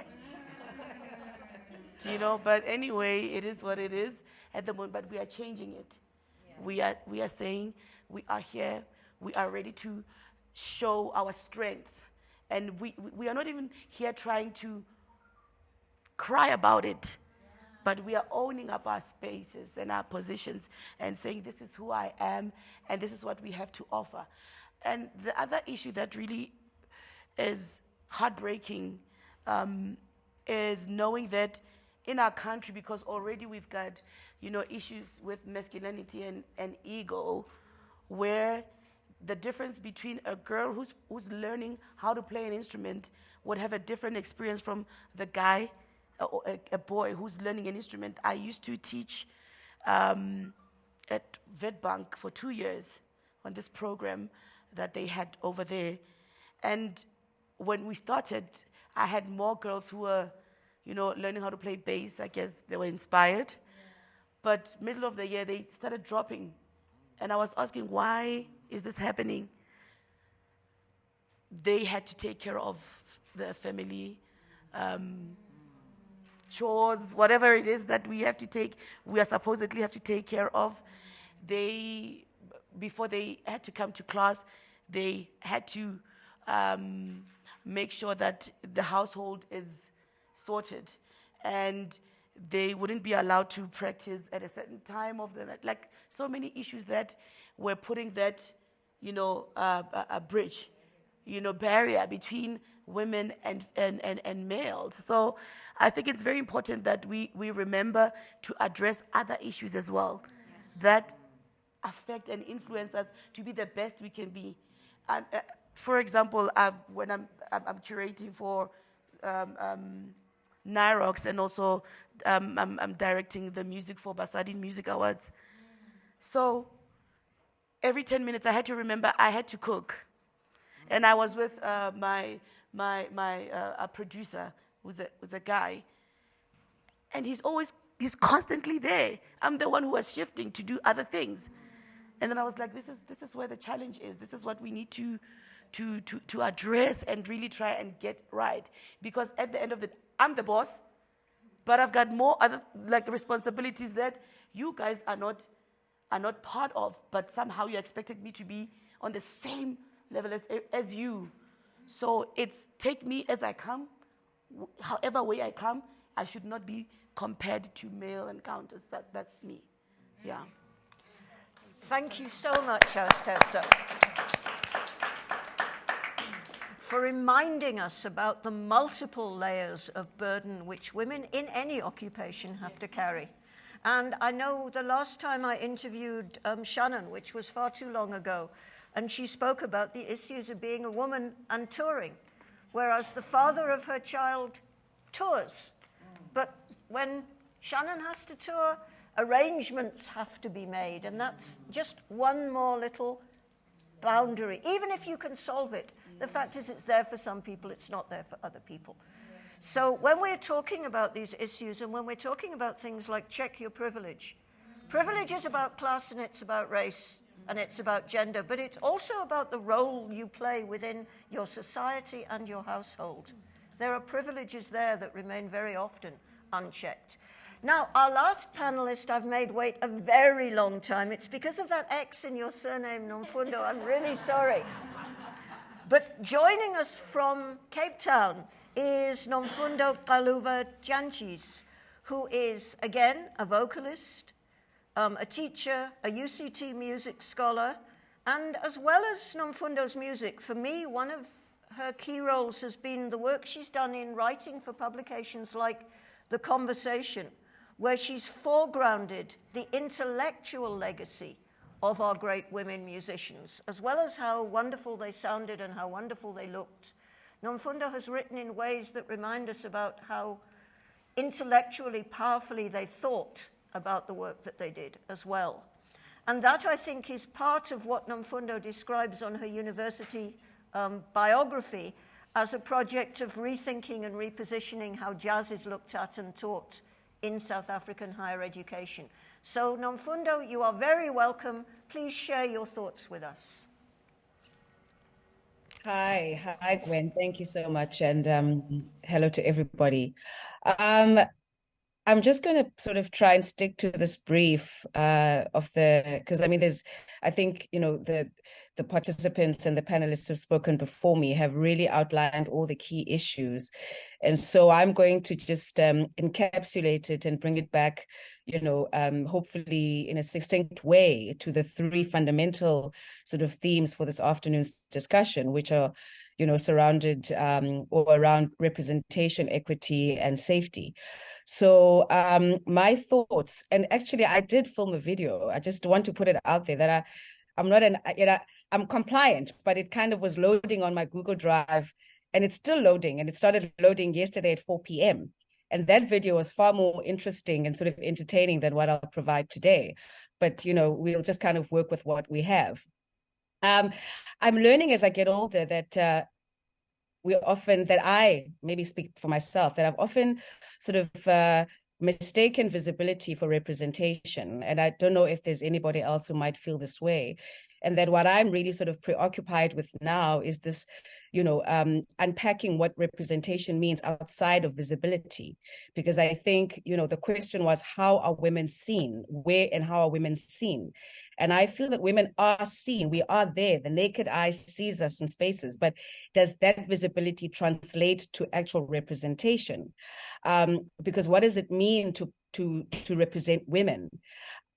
You know, but anyway, it is what it is at the moment, but we are changing it. Yeah. We are saying we are here, we are ready to show our strength. And we are not even here trying to cry about it, but we are owning up our spaces and our positions and saying, this is who I am and this is what we have to offer. And the other issue that really is heartbreaking is knowing that in our country, because already we've got, you know, issues with masculinity and ego, where the difference between a girl who's learning how to play an instrument would have a different experience from the guy, a boy who's learning an instrument. I used to teach at Witbank for 2 years on this program that they had over there. And when we started, I had more girls who were, you know, learning how to play bass. I guess they were inspired. But middle of the year, they started dropping. And I was asking, why is this happening? They had to take care of the family, chores, whatever it is that we are supposedly have to take care of. Before they had to come to class, they had to make sure that the household is sorted, and they wouldn't be allowed to practice at a certain time of the night. Like, so many issues that were putting that, you know, a bridge, you know, barrier between women and males. So I think it's very important that we remember to address other issues as well, that affect and influence us to be the best we can be. For example, when I'm curating for Nyrox, and also I'm directing the music for Basadi Music Awards. So every 10 minutes I had to remember I had to cook. And I was with my producer, who's a guy, and he's constantly there. I'm the one who was shifting to do other things. And then I was like, this is where the challenge is. This is what we need to address and really try and get right. Because at the end of the day, I'm the boss, but I've got more other responsibilities that you guys are not part of, but somehow you expected me to be on the same level as you. So it's take me as I come, however way I come. I should not be compared to male encounters. That's me. Yeah. Thank you so much, Austerzo, for reminding us about the multiple layers of burden which women in any occupation have to carry. And I know the last time I interviewed Shannon, which was far too long ago, and she spoke about the issues of being a woman and touring, whereas the father of her child tours. But when Shannon has to tour, arrangements have to be made, and that's just one more little boundary. Even if you can solve it, the fact is it's there for some people, it's not there for other people. So when we're talking about these issues, and when we're talking about things like check your privilege, privilege is about class and it's about race and it's about gender, but it's also about the role you play within your society and your household. There are privileges there that remain very often unchecked. Now, our last panelist I've made wait a very long time. It's because of that X in your surname, Nomfundo. I'm really sorry. But joining us from Cape Town is Nomfundo Kaluva Janchis, who is, again, a vocalist, a teacher, a UCT music scholar, and as well as Nomfundo's music, for me, one of her key roles has been the work she's done in writing for publications like The Conversation, where she's foregrounded the intellectual legacy of our great women musicians, as well as how wonderful they sounded and how wonderful they looked. Nomfundo has written in ways that remind us about how intellectually powerfully they thought about the work that they did as well. And that, I think, is part of what Nomfundo describes on her university biography as a project of rethinking and repositioning how jazz is looked at and taught in South African higher education. So, Nomfundo, you are very welcome. Please share your thoughts with us. Hi, Gwen. Thank you so much, and hello to everybody. I'm just going to sort of try and stick to this brief because I mean, I think, you know, the participants and the panelists who've spoken before me have really outlined all the key issues. And so I'm going to just encapsulate it and bring it back, you know, hopefully in a succinct way to the three fundamental sort of themes for this afternoon's discussion, which are, you know, surrounded or around representation, equity, and safety. So my thoughts, and actually I did film a video. I just want to put it out there that I'm not I'm compliant, but it kind of was loading on my Google Drive, and it's still loading, and it started loading yesterday at 4 p.m. And that video was far more interesting and sort of entertaining than what I'll provide today. But, you know, we'll just kind of work with what we have. I'm learning as I get older that I maybe speak for myself, that I've often sort of mistaken visibility for representation. And I don't know if there's anybody else who might feel this way. And that what I'm really sort of preoccupied with now is this, you know, unpacking what representation means outside of visibility. Because I think, you know, the question was, how are women seen? Where and how are women seen? And I feel that women are seen. We are there. The naked eye sees us in spaces. But does that visibility translate to actual representation? Because what does it mean to represent women?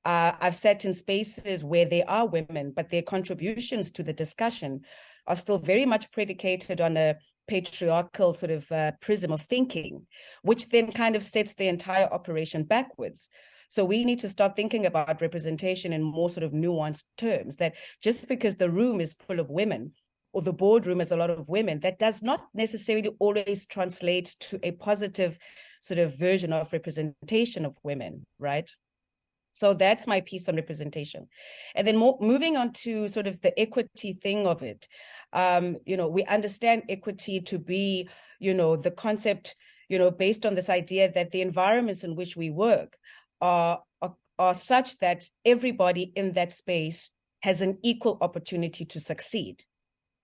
I've sat in spaces where there are women, but their contributions to the discussion are still very much predicated on a patriarchal sort of prism of thinking, which then kind of sets the entire operation backwards. So we need to start thinking about representation in more sort of nuanced terms, that just because the room is full of women or the boardroom has a lot of women, that does not necessarily always translate to a positive sort of version of representation of women, right? So that's my piece on representation. And then moving on to sort of the equity thing of it. You know, we understand equity to be, you know, the concept, you know, based on this idea that the environments in which we work are such that everybody in that space has an equal opportunity to succeed.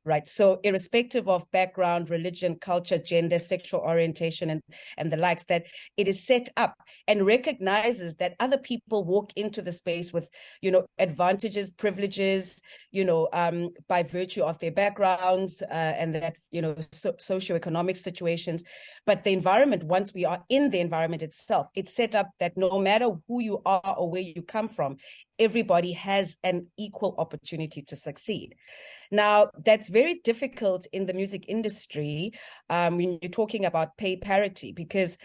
Right. So irrespective of background, religion, culture, gender, sexual orientation, and the likes, that it is set up and recognizes that other people walk into the space with, you know, advantages, privileges, you know, by virtue of their backgrounds and that, you know, socioeconomic situations. But the environment, once we are in the environment itself, it's set up that no matter who you are or where you come from, everybody has an equal opportunity to succeed. Now, that's very difficult in the music industry when you're talking about pay parity, because,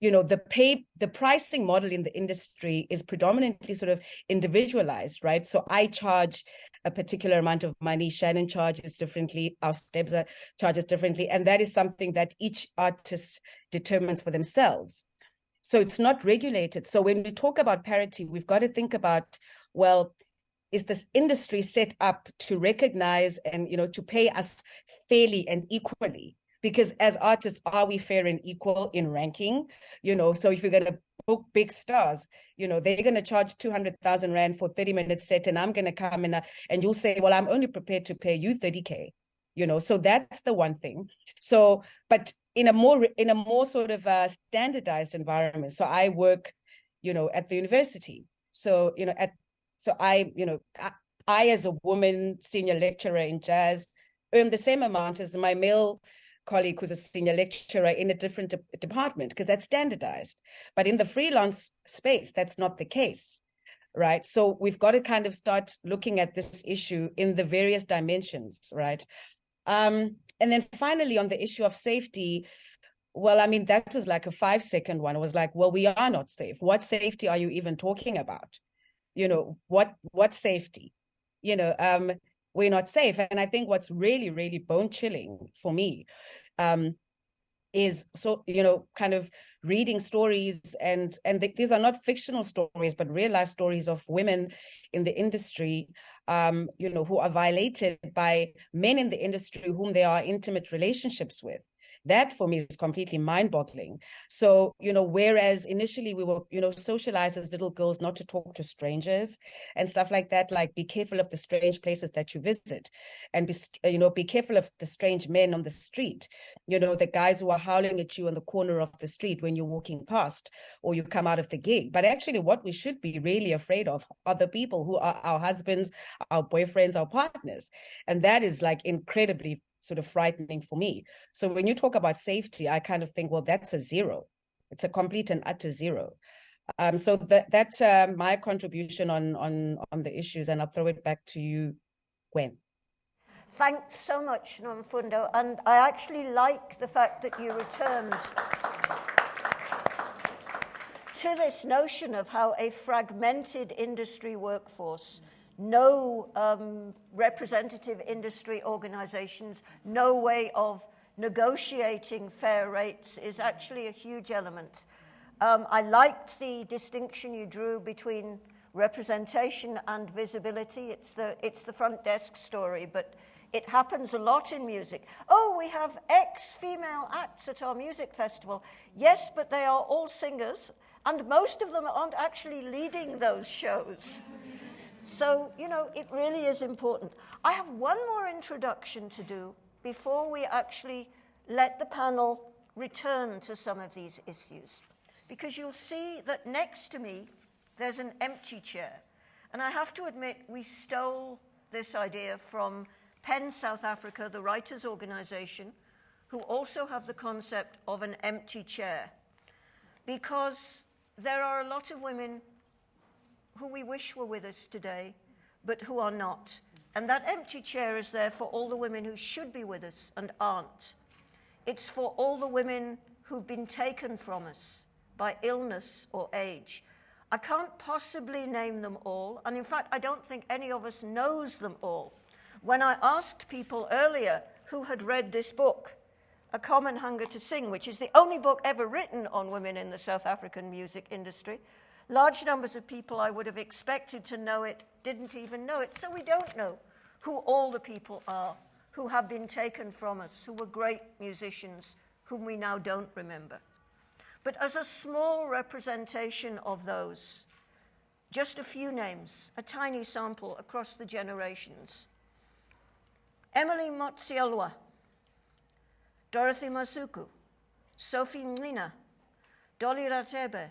you know, the pricing model in the industry is predominantly sort of individualized, right? So I charge a particular amount of money, Shannon charges differently, our Stebza charges differently, and that is something that each artist determines for themselves. So it's not regulated. So when we talk about parity, we've got to think about, well, is this industry set up to recognize and, you know, to pay us fairly and equally? Because as artists, are we fair and equal in ranking? You know, so if you're going to book big stars, you know, they're going to charge 200,000 Rand for 30-minute set, and I'm going to come in and you'll say, well, I'm only prepared to pay you 30K, you know, so that's the one thing. So, but in a more sort of standardized environment. So I work, you know, at the university. So, you know, I as a woman senior lecturer in jazz earn the same amount as my male colleague who's a senior lecturer in a different department, because that's standardized. But in the freelance space, that's not the case, right? So we've got to kind of start looking at this issue in the various dimensions, right? And then finally, on the issue of safety, well, I mean, that was like a 5-second one. It was like, well, we are not safe. What safety are you even talking about? You know, what safety? You know, we're not safe. And I think what's really, really bone chilling for me is, so, you know, kind of reading stories, and these are not fictional stories, but real life stories of women in the industry, you know, who are violated by men in the industry whom they are intimate relationships with. That for me is completely mind-boggling. So, you know, whereas initially we were, you know, socialized as little girls not to talk to strangers and stuff like that, like be careful of the strange places that you visit, and be careful of the strange men on the street, you know, the guys who are howling at you on the corner of the street when you're walking past or you come out of the gig. But actually what we should be really afraid of are the people who are our husbands, our boyfriends, our partners. And that is like incredibly sort of frightening for me. So when you talk about safety, I kind of think, well, that's a zero. It's a complete and utter zero. So that's my contribution on the issues, and I'll throw it back to you, Gwen. Thanks so much, Nomfundo. And I actually like the fact that you returned to this notion of how a fragmented industry workforce, no representative industry organizations, no way of negotiating fair rates is actually a huge element. I liked the distinction you drew between representation and visibility. It's the front desk story, but it happens a lot in music. Oh, we have X female acts at our music festival. Yes, but they are all singers, and most of them aren't actually leading those shows. So, you know, it really is important. I have one more introduction to do before we actually let the panel return to some of these issues. Because you'll see that next to me, there's an empty chair. And I have to admit, we stole this idea from PEN South Africa, the writers' organization, who also have the concept of an empty chair. Because there are a lot of women who we wish were with us today, but who are not. And that empty chair is there for all the women who should be with us and aren't. It's for all the women who've been taken from us by illness or age. I can't possibly name them all, and in fact, I don't think any of us knows them all. When I asked people earlier who had read this book, A Common Hunger to Sing, which is the only book ever written on women in the South African music industry, large numbers of people I would have expected to know it didn't even know it. So we don't know who all the people are who have been taken from us, who were great musicians, whom we now don't remember. But as a small representation of those, just a few names, a tiny sample across the generations. Emily Motsialwa, Dorothy Masuku, Sophie Mlina, Dolly Ratebe,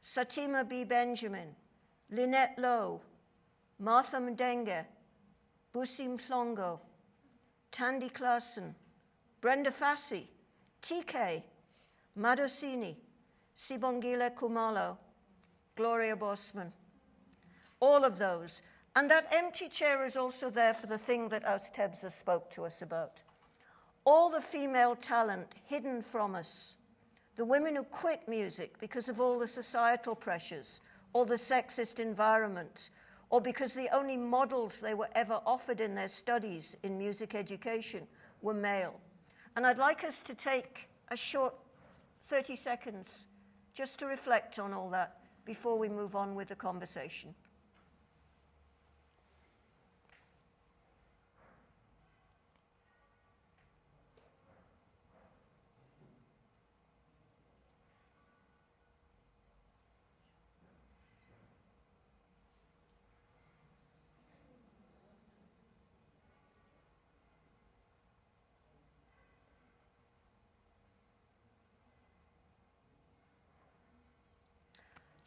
Satima B. Benjamin, Lynette Lowe, Martha Mdenge, Busi Mhlongo, Tandy Klaassen, Brenda Fassi, TK, Madosini, Sibongile Kumalo, Gloria Bosman. All of those. And that empty chair is also there for the thing that Austebza spoke to us about. All the female talent hidden from us, the women who quit music because of all the societal pressures, or the sexist environment, or because the only models they were ever offered in their studies in music education were male. And I'd like us to take a short 30 seconds just to reflect on all that before we move on with the conversation.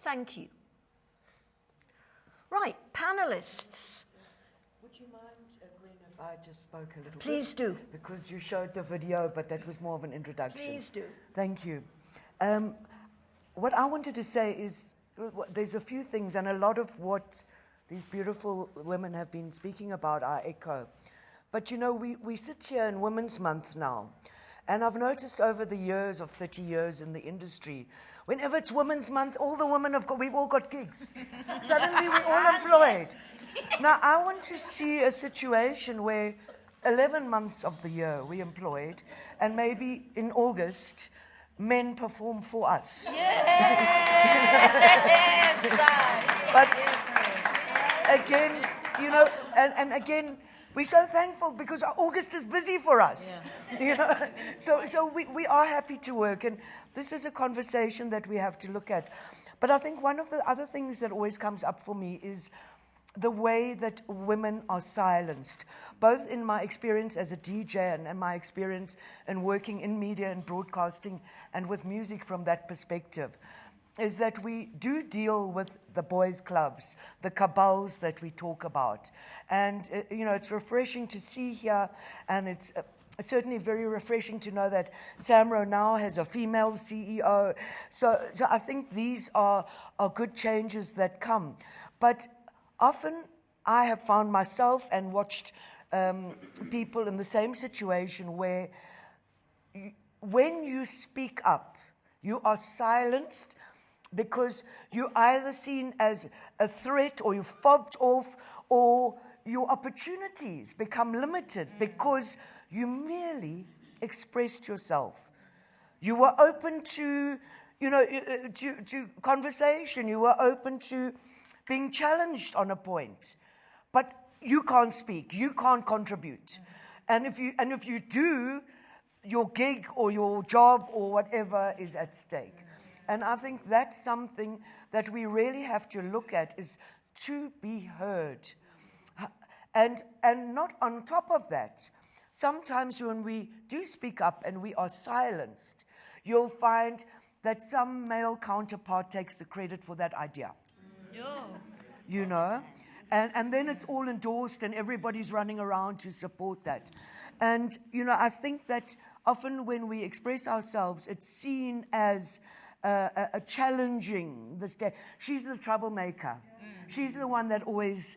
Thank you. Right, panelists. Would you mind, Gwen, if I just spoke a little bit? Please do. Because you showed the video, but that was more of an introduction. Please do. Thank you. What I wanted to say is there's a few things, and a lot of what these beautiful women have been speaking about I echo. But, you know, we sit here in Women's Month now, And I've noticed over the years of 30 years in the industry, whenever it's Women's Month, all the women we've all got gigs. Suddenly we're all employed. Now, I want to see a situation where 11 months of the year we're employed, and maybe in August, men perform for us. But again, you know, and again, we're so thankful because August is busy for us. Yeah. You know, so we are happy to work, and this is a conversation that we have to look at. But I think one of the other things that always comes up for me is the way that women are silenced, both in my experience as a DJ and my experience in working in media and broadcasting and with music from that perspective, is that we do deal with the boys' clubs, the cabals that we talk about. And, you know, it's refreshing to see here, and it's certainly very refreshing to know that SAMRO now has a female CEO. So I think these are good changes that come. But often I have found myself and watched people in the same situation where when you speak up, you are silenced because you're either seen as a threat or you're fobbed off, or your opportunities become limited because you merely expressed yourself. You were open to, you know, to conversation. You were open to being challenged on a point, but you can't speak. You can't contribute, and if you do, your gig or your job or whatever is at stake. And I think that's something that we really have to look at, is to be heard. And not on top of that, sometimes when we do speak up and we are silenced, you'll find that some male counterpart takes the credit for that idea. You know? And then it's all endorsed and everybody's running around to support that. And, you know, I think that often when we express ourselves, it's seen as a challenging the state. She's the troublemaker. She's the one that always,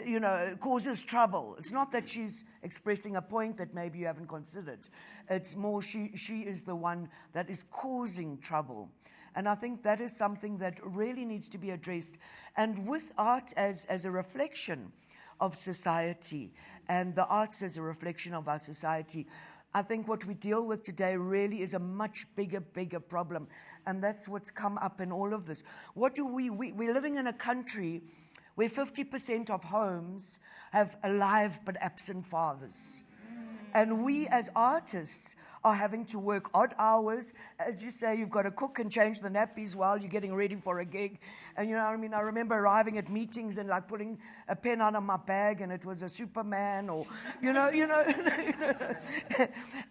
you know, causes trouble. It's not that she's expressing a point that maybe you haven't considered. It's more she is the one that is causing trouble. And I think that is something that really needs to be addressed. And with art as a reflection of society, and the arts as a reflection of our society, I think what we deal with today really is a much bigger problem. And that's what's come up in all of this. What do we're living in a country where 50% of homes have alive but absent fathers. And we as artists are having to work odd hours. As you say, you've got to cook and change the nappies while you're getting ready for a gig. And, you know, I mean, I remember arriving at meetings and, like, putting a pen out of my bag and it was a Superman or, you know,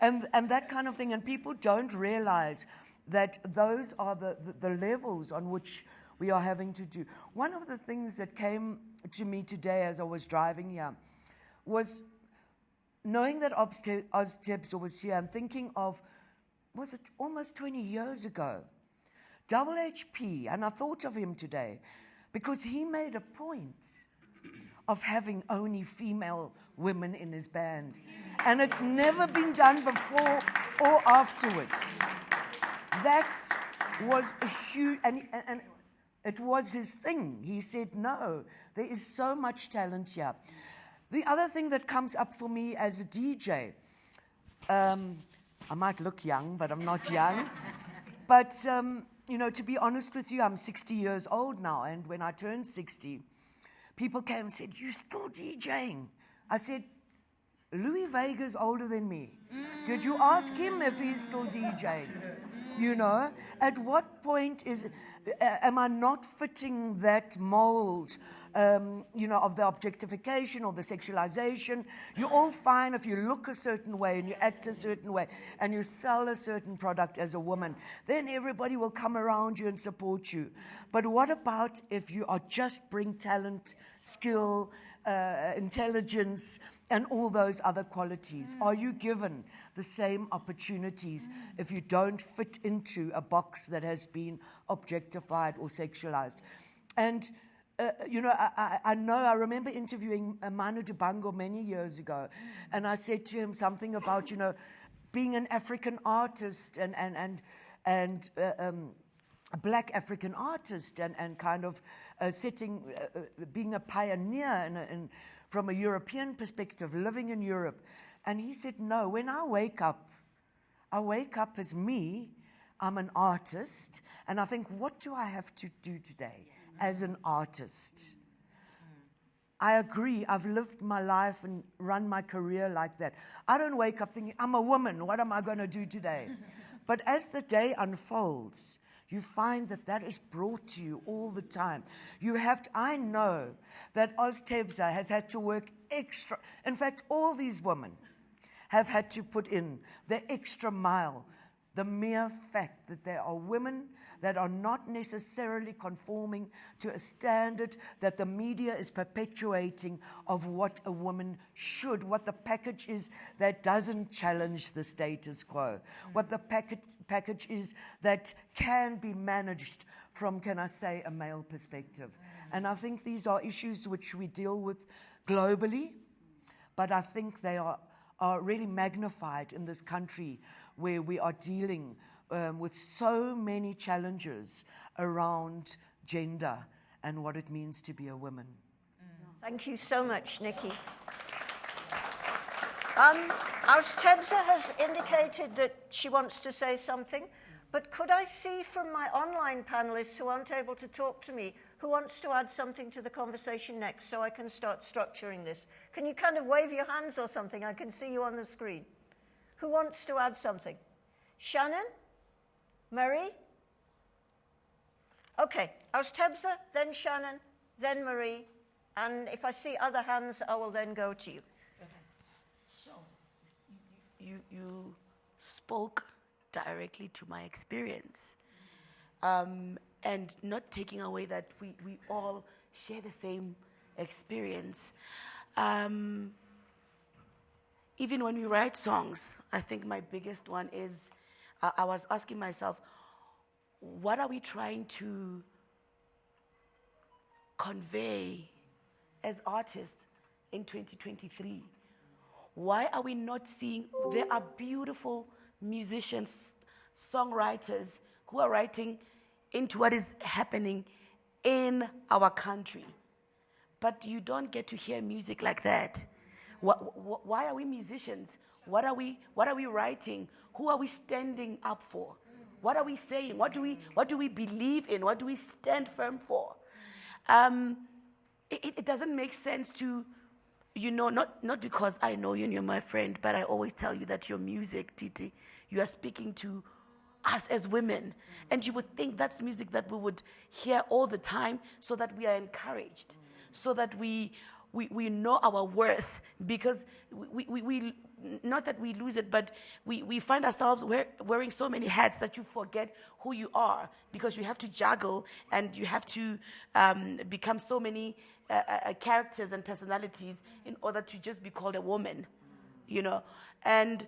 and that kind of thing. And people don't realize that those are the levels on which we are having to do. One of the things that came to me today as I was driving here was knowing that Oztebs was here and thinking of, was it almost 20 years ago? Double HP, and I thought of him today because he made a point of having only female women in his band. And it's never been done before or afterwards. That was a huge, and it was his thing. He said, no, there is so much talent here. The other thing that comes up for me as a DJ, I might look young, but I'm not young. But, you know, to be honest with you, I'm 60 years old now. And when I turned 60, people came and said, "You still DJing?" I said, "Louis Vega's older than me. Did you ask him if he's still DJing?" You know, at what point am I not fitting that mold, you know, of the objectification or the sexualization? You're all fine if you look a certain way and you act a certain way and you sell a certain product as a woman. Then everybody will come around you and support you. But what about if you are just bring talent, skill, intelligence, and all those other qualities? Are you given the same opportunities if you don't fit into a box that has been objectified or sexualized? And you know, I remember interviewing Manu Dibango many years ago, and I said to him something about, you know, being an African artist and a black African artist and kind of being a pioneer from a European perspective, living in Europe. And he said, no, when I wake up as me. I'm an artist, and I think, what do I have to do today as an artist? I agree, I've lived my life and run my career like that. I don't wake up thinking, I'm a woman, what am I going to do today? But as the day unfolds, you find that is brought to you all the time. I know that Oztebza has had to work extra. In fact, all these women have had to put in the extra mile. The mere fact that there are women that are not necessarily conforming to a standard that the media is perpetuating of what a woman should, what the package is that doesn't challenge the status quo, what the package is that can be managed from, can I say, a male perspective. And I think these are issues which we deal with globally, but I think they are really magnified in this country where we are dealing with so many challenges around gender and what it means to be a woman. Thank you so much, Nikki. Oztebza has indicated that she wants to say something, but could I see from my online panelists who aren't able to talk to me, who wants to add something to the conversation next so I can start structuring this? Can you kind of wave your hands or something? I can see you on the screen. Who wants to add something? Shannon? Marie? Okay, Oztebza, then Shannon, then Marie, and if I see other hands, I will then go to you. So, you spoke directly to my experience, and not taking away that we all share the same experience. Even when we write songs, I think my biggest one is, I was asking myself, what are we trying to convey as artists in 2023? Why are we not seeing, there are beautiful musicians, songwriters who are writing into what is happening in our country, but you don't get to hear music like that. Why are we musicians? What are we writing? Who are we standing up for? What are we saying? What do we believe in? What do we stand firm for? It doesn't make sense to, not because I know you and you're my friend, but I always tell you that your music, Titi, you are speaking to us as women. And you would think that's music that we would hear all the time so that we are encouraged, so that we know our worth, because we not that we lose it, but we find ourselves wearing so many hats that you forget who you are, because you have to juggle and you have to become so many characters and personalities in order to just be called a woman, And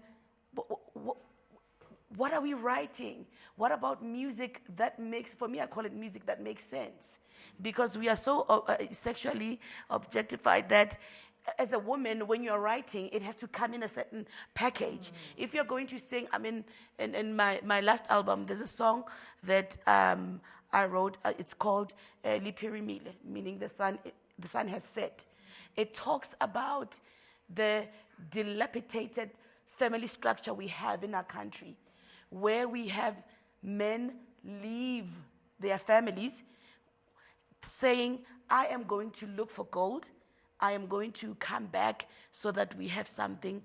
what are we writing? What about music that makes, for me, I call it music that makes sense, because we are so sexually objectified that as a woman, when you're writing, it has to come in a certain package. If you're going to sing, in my last album, there's a song that I wrote. It's called Lipirimile, meaning the sun has set. It talks about the dilapidated family structure we have in our country, where we have men leave their families saying, I am going to look for gold, I am going to come back so that we have something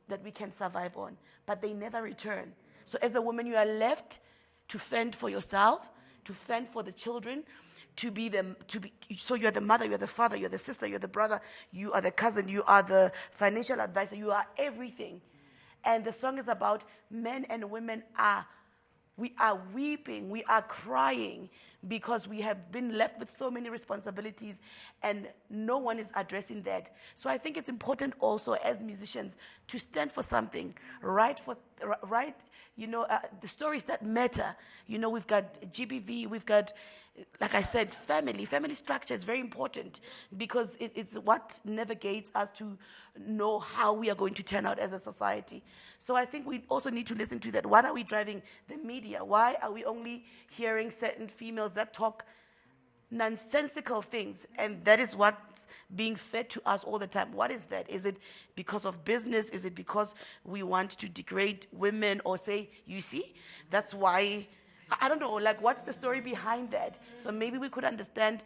that we can survive on. But they never return. So as a woman, you are left to fend for yourself, to fend for the children, so you're the mother, you're the father, you're the sister, you're the brother, you are the cousin, you are the financial advisor, you are everything. And the song is about men and women we are weeping, we are crying, because we have been left with so many responsibilities and no one is addressing that. So I think it's important also as musicians to stand for something, write right? You know, the stories that matter. You know, we've got GBV, we've got, like I said, family. Family structure is very important because it's what navigates us to know how we are going to turn out as a society. So I think we also need to listen to that. What are we driving the media? Why are we only hearing certain females that talk nonsensical things, and that is what's being fed to us all the time? What is that? Is it because of business? Is it because we want to degrade women or say, you see, that's why, I don't know, like what's the story behind that? So maybe we could understand,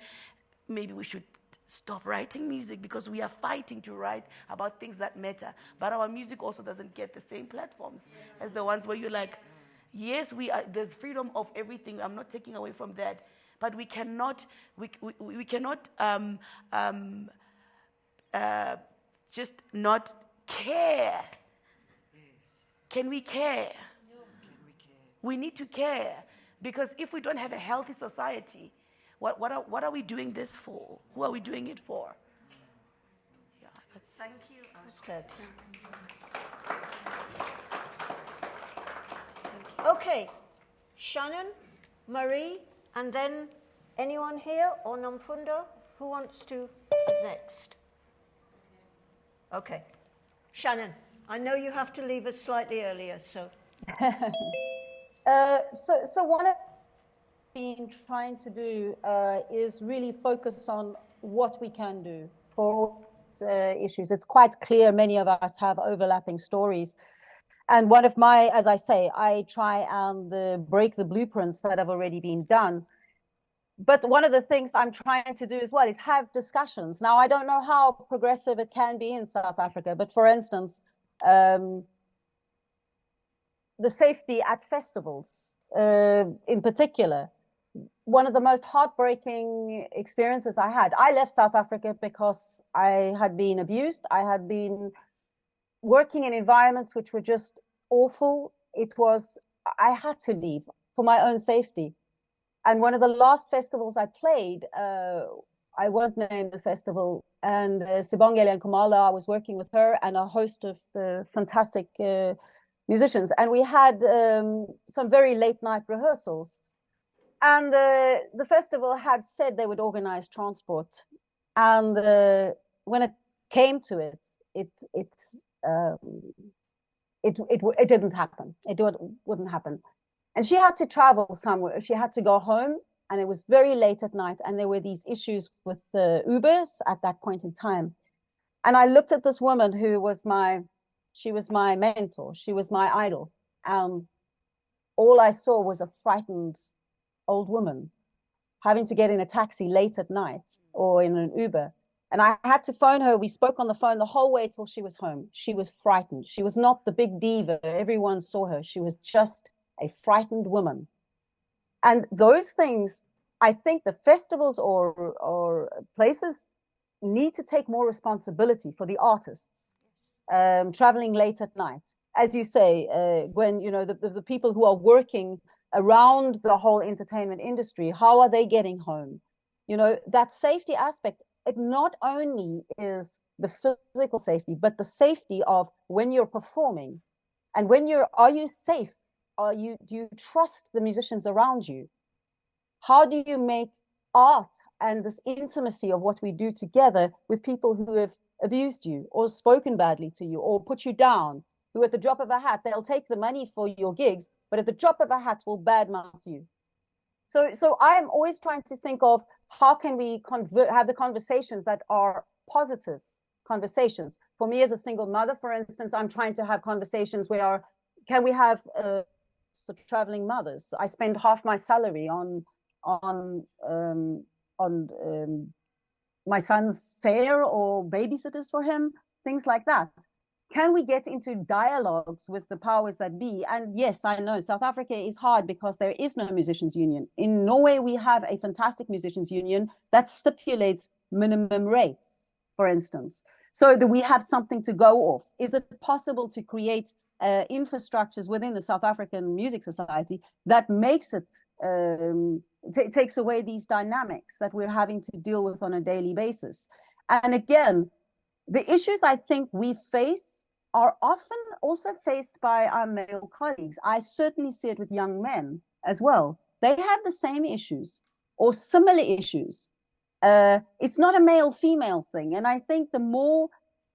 maybe we should stop writing music because we are fighting to write about things that matter, but our music also doesn't get the same platforms as the ones where you're like, yes, there's freedom of everything, I'm not taking away from that, but we cannot just not care. Can we care? We need to care, because if we don't have a healthy society, what are we doing this for? Who are we doing it for? Yeah, that's. Thank you, Astrid. Okay, Shannon, Marie, and then anyone here, or Namfunda, who wants to next? Okay, Shannon, I know you have to leave us slightly earlier, so. So what I've been trying to do is really focus on what we can do for issues. It's quite clear many of us have overlapping stories. And one of my, as I say, I try and break the blueprints that have already been done. But one of the things I'm trying to do as well is have discussions. Now, I don't know how progressive it can be in South Africa, but for instance, the safety at festivals in particular, one of the most heartbreaking experiences I had. I left South Africa because I had been abused. I had been working in environments which were just awful. I had to leave for my own safety. And one of the last festivals I played, I won't name the festival, and Sibongile Nkumalo, I was working with her and a host of fantastic musicians. And we had some very late night rehearsals. And the festival had said they would organize transport. And when it came to it, it didn't happen. It wouldn't happen. And she had to travel somewhere. She had to go home, and it was very late at night. And there were these issues with Ubers at that point in time. And I looked at this woman who was she was my mentor. She was my idol. All I saw was a frightened old woman having to get in a taxi late at night or in an Uber. And I had to phone her. We spoke on the phone the whole way till she was home. She was frightened. She was not the big diva. Everyone saw her. She was just a frightened woman. And those things, I think the festivals or places need to take more responsibility for the artists traveling late at night. As you say, when you know the people who are working around the whole entertainment industry, how are they getting home? You know, that safety aspect, it not only is the physical safety, but the safety of when you're performing. And are you safe? Do you trust the musicians around you? How do you make art and this intimacy of what we do together with people who have abused you or spoken badly to you or put you down, who at the drop of a hat, they'll take the money for your gigs, but at the drop of a hat will badmouth you. So I'm always trying to think of how can we have the conversations that are positive conversations. For me as a single mother, for instance, I'm trying to have conversations where can we have for traveling mothers? I spend half my salary on my son's fare or babysitters for him, things like that. Can we get into dialogues with the powers that be? And yes, I know South Africa is hard because there is no musicians union. In Norway, we have a fantastic musicians union that stipulates minimum rates, for instance, so that we have something to go off. Is it possible to create infrastructures within the South African Music Society that makes it, takes away these dynamics that we're having to deal with on a daily basis? And again, the issues I think we face are often also faced by our male colleagues. I certainly see it with young men as well. They have the same issues or similar issues. It's not a male-female thing. And I think the more,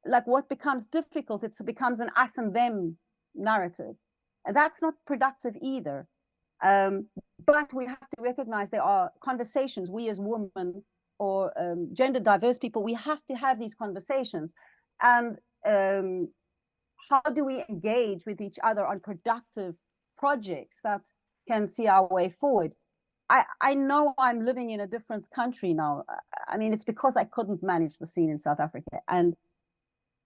like, what becomes difficult, it becomes an us and them narrative. And that's not productive either. But we have to recognize there are conversations, we as women or gender diverse people, we have to have these conversations. And how do we engage with each other on productive projects that can see our way forward? I know I'm living in a different country now. I mean, it's because I couldn't manage the scene in South Africa. And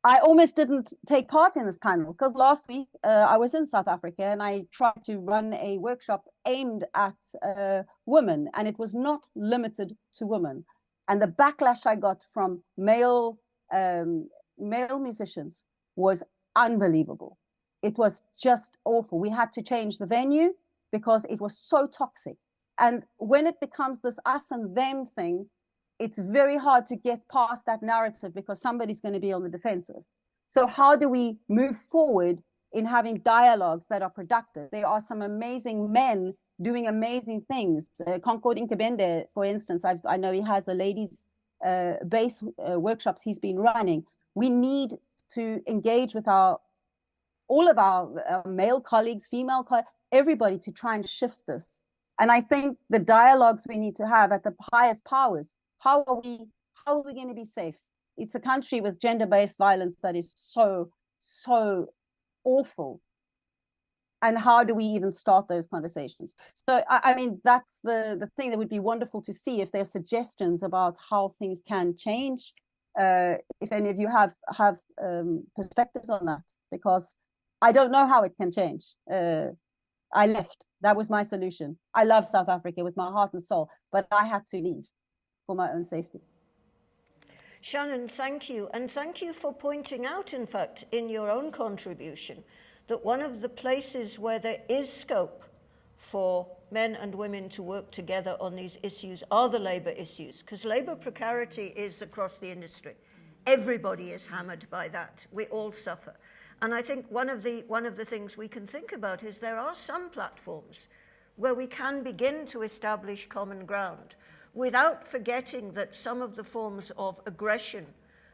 I almost didn't take part in this panel because last week I was in South Africa and I tried to run a workshop aimed at women, and it was not limited to women. And the backlash I got from male musicians was unbelievable. It was just awful. We had to change the venue because it was so toxic. And when it becomes this us and them thing, it's very hard to get past that narrative because somebody's going to be on the defensive. So how do we move forward in having dialogues that are productive? There are some amazing men doing amazing things. Concord Inkabende, for instance, I know he has a ladies' bass workshops he's been running. We need to engage with all of our male colleagues, female colleagues, everybody to try and shift this. And I think the dialogues we need to have at the highest powers, how are we going to be safe? It's a country with gender-based violence that is so awful. And how do we even start those conversations? So, I mean, that's the thing that would be wonderful to see if there's suggestions about how things can change. If any of you have perspectives on that, because I don't know how it can change. I left. That was my solution. I love South Africa with my heart and soul, but I had to leave for my own safety. Shannon, thank you. And thank you for pointing out, in fact, in your own contribution, that one of the places where there is scope for men and women to work together on these issues are the labour issues, because labour precarity is across the industry. Everybody is hammered by that. We all suffer. And I think one of the things we can think about is there are some platforms where we can begin to establish common ground without forgetting that some of the forms of aggression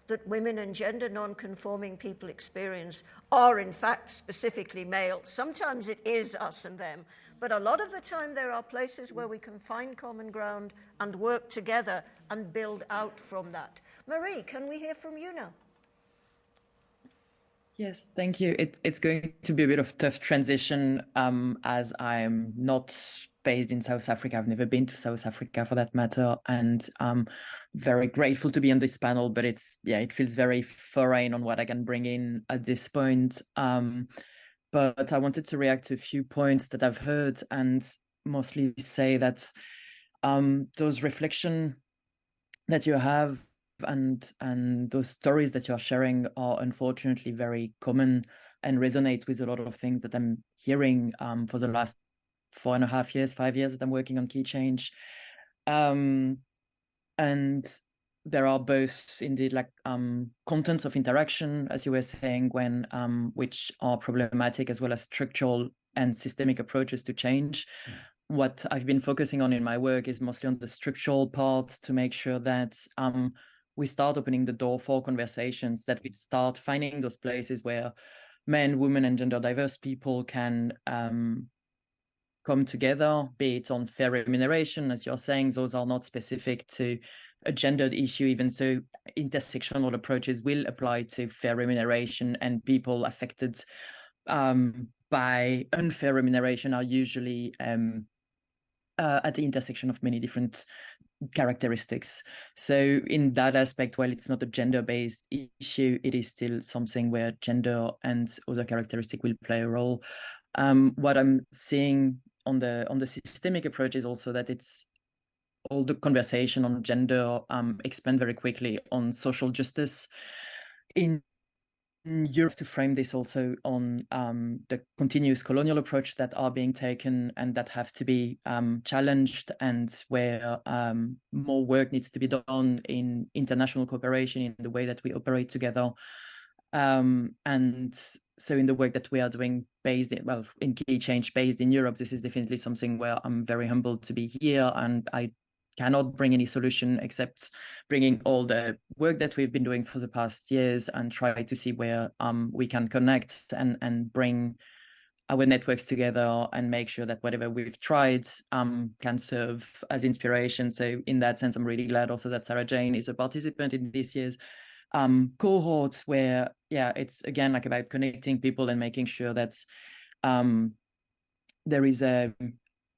that women and gender non-conforming people experience are in fact specifically male. Sometimes it is us and them, but a lot of the time there are places where we can find common ground and work together and build out from that. Marie, can we hear from you now? Yes, thank you. It's going to be a bit of a tough transition as I'm not based in South Africa. I've never been to South Africa for that matter. And I'm very grateful to be on this panel, but it feels very foreign on what I can bring in at this point. But I wanted to react to a few points that I've heard and mostly say that those reflections that you have and those stories that you're sharing are unfortunately very common and resonate with a lot of things that I'm hearing for the last 4.5 years, 5 years that I'm working on Key Change. And there are both indeed like contents of interaction, as you were saying, when which are problematic, as well as structural and systemic approaches to change. What I've been focusing on in my work is mostly on the structural part to make sure that we start opening the door for conversations, that we start finding those places where men, women, and gender diverse people can come together, be it on fair remuneration. As you're saying, those are not specific to a gendered issue, even so intersectional approaches will apply to fair remuneration, and people affected by unfair remuneration are usually at the intersection of many different characteristics. So in that aspect, while it's not a gender-based issue, it is still something where gender and other characteristics will play a role. What I'm seeing on the systemic approach is also that it's all the conversation on gender expand very quickly on social justice. In Europe, to frame this also on the continuous colonial approach that are being taken and that have to be challenged, and where more work needs to be done in international cooperation in the way that we operate together. And so in the work that we are doing in Key Change based in Europe, this is definitely something where I'm very humbled to be here, and I cannot bring any solution except bringing all the work that we've been doing for the past years and try to see where we can connect and bring our networks together and make sure that whatever we've tried can serve as inspiration. So in that sense, I'm really glad also that Sarah Jane is a participant in this year's cohort, where it's again like about connecting people and making sure that there is a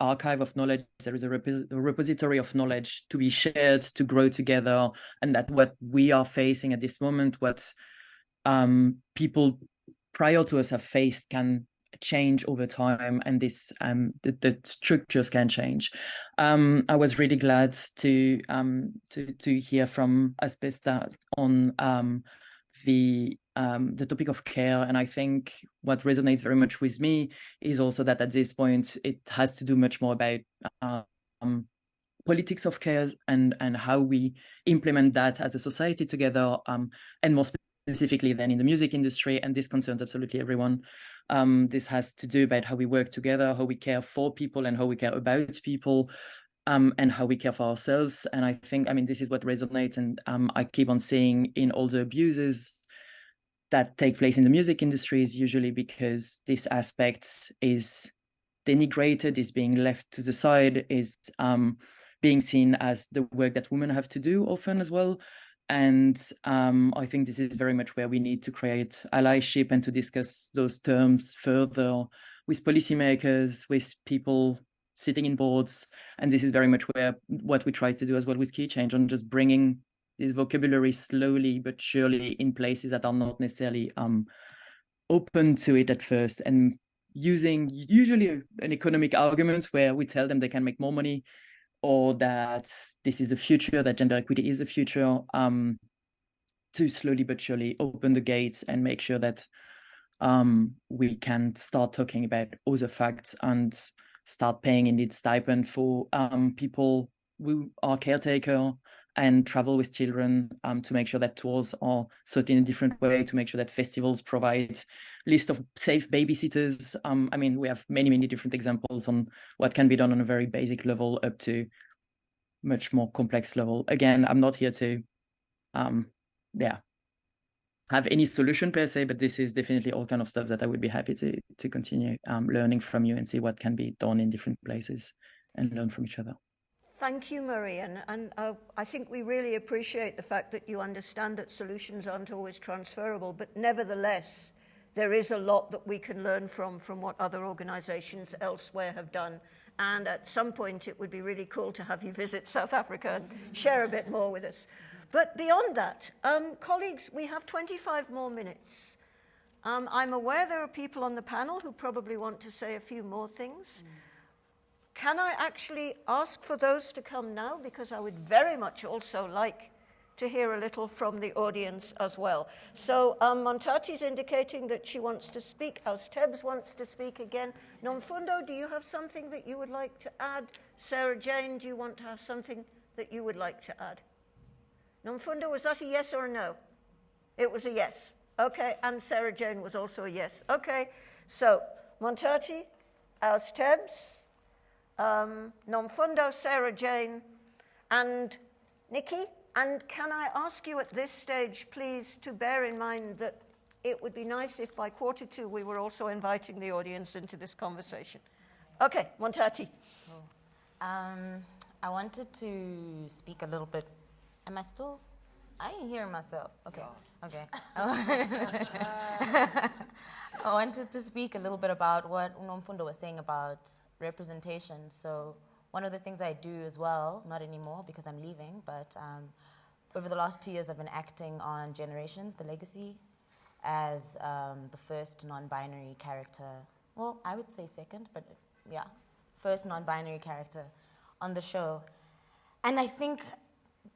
archive of knowledge, there is a repository of knowledge to be shared, to grow together, and that what we are facing at this moment, what people prior to us have faced, can change over time, and this the structures can change. I was really glad to hear from Asbesta on the topic of care, and I think what resonates very much with me is also that at this point it has to do much more about politics of care and how we implement that as a society together, and more specifically then in the music industry, and this concerns absolutely everyone. This has to do about how we work together, how we care for people and how we care about people, and how we care for ourselves. And I think, this is what resonates, and I keep on seeing in all the abuses that take place in the music industry is usually because this aspect is denigrated, is being left to the side, is being seen as the work that women have to do often as well. And I think this is very much where we need to create allyship and to discuss those terms further with policymakers, with people sitting in boards. And this is very much where what we try to do as well with Key Change, on just bringing this vocabulary slowly but surely in places that are not necessarily open to it at first, and using usually an economic argument where we tell them they can make more money, or that this is a future, that gender equity is a future, to slowly but surely open the gates and make sure that we can start talking about other facts and start paying indeed stipend for people who are caretaker and travel with children, to make sure that tours are set in a different way, to make sure that festivals provide list of safe babysitters. We have many, many different examples on what can be done on a very basic level up to much more complex level. Again, I'm not here to have any solution per se, but this is definitely all kind of stuff that I would be happy to continue learning from you and see what can be done in different places and learn from each other. Thank you, Marie, and I think we really appreciate the fact that you understand that solutions aren't always transferable, but nevertheless, there is a lot that we can learn from what other organizations elsewhere have done. And at some point, it would be really cool to have you visit South Africa and share a bit more with us. But beyond that, colleagues, we have 25 more minutes. I'm aware there are people on the panel who probably want to say a few more things. Can I actually ask for those to come now? Because I would very much also like to hear a little from the audience as well. So Montati's indicating that she wants to speak. Austebs wants to speak again. Nomfundo, do you have something that you would like to add? Sarah Jane, do you want to have something that you would like to add? Nomfundo, was that a yes or a no? It was a yes. Okay, and Sarah Jane was also a yes. Okay, so Montati, Austebs, Nomfundo, Sarah Jane, and Nikki. And can I ask you at this stage, please, to bear in mind that it would be nice if by 1:45 we were also inviting the audience into this conversation. Okay, Montati. I wanted to speak a little bit. Am I still? I ain't hearing myself. Okay. Okay. I wanted to speak a little bit about what Nomfundo was saying about representation. So one of the things I do as well, not anymore because I'm leaving, but over the last 2 years I've been acting on Generations, The Legacy, as the first non-binary character. Well, I would say second, but yeah, first non-binary character on the show. And I think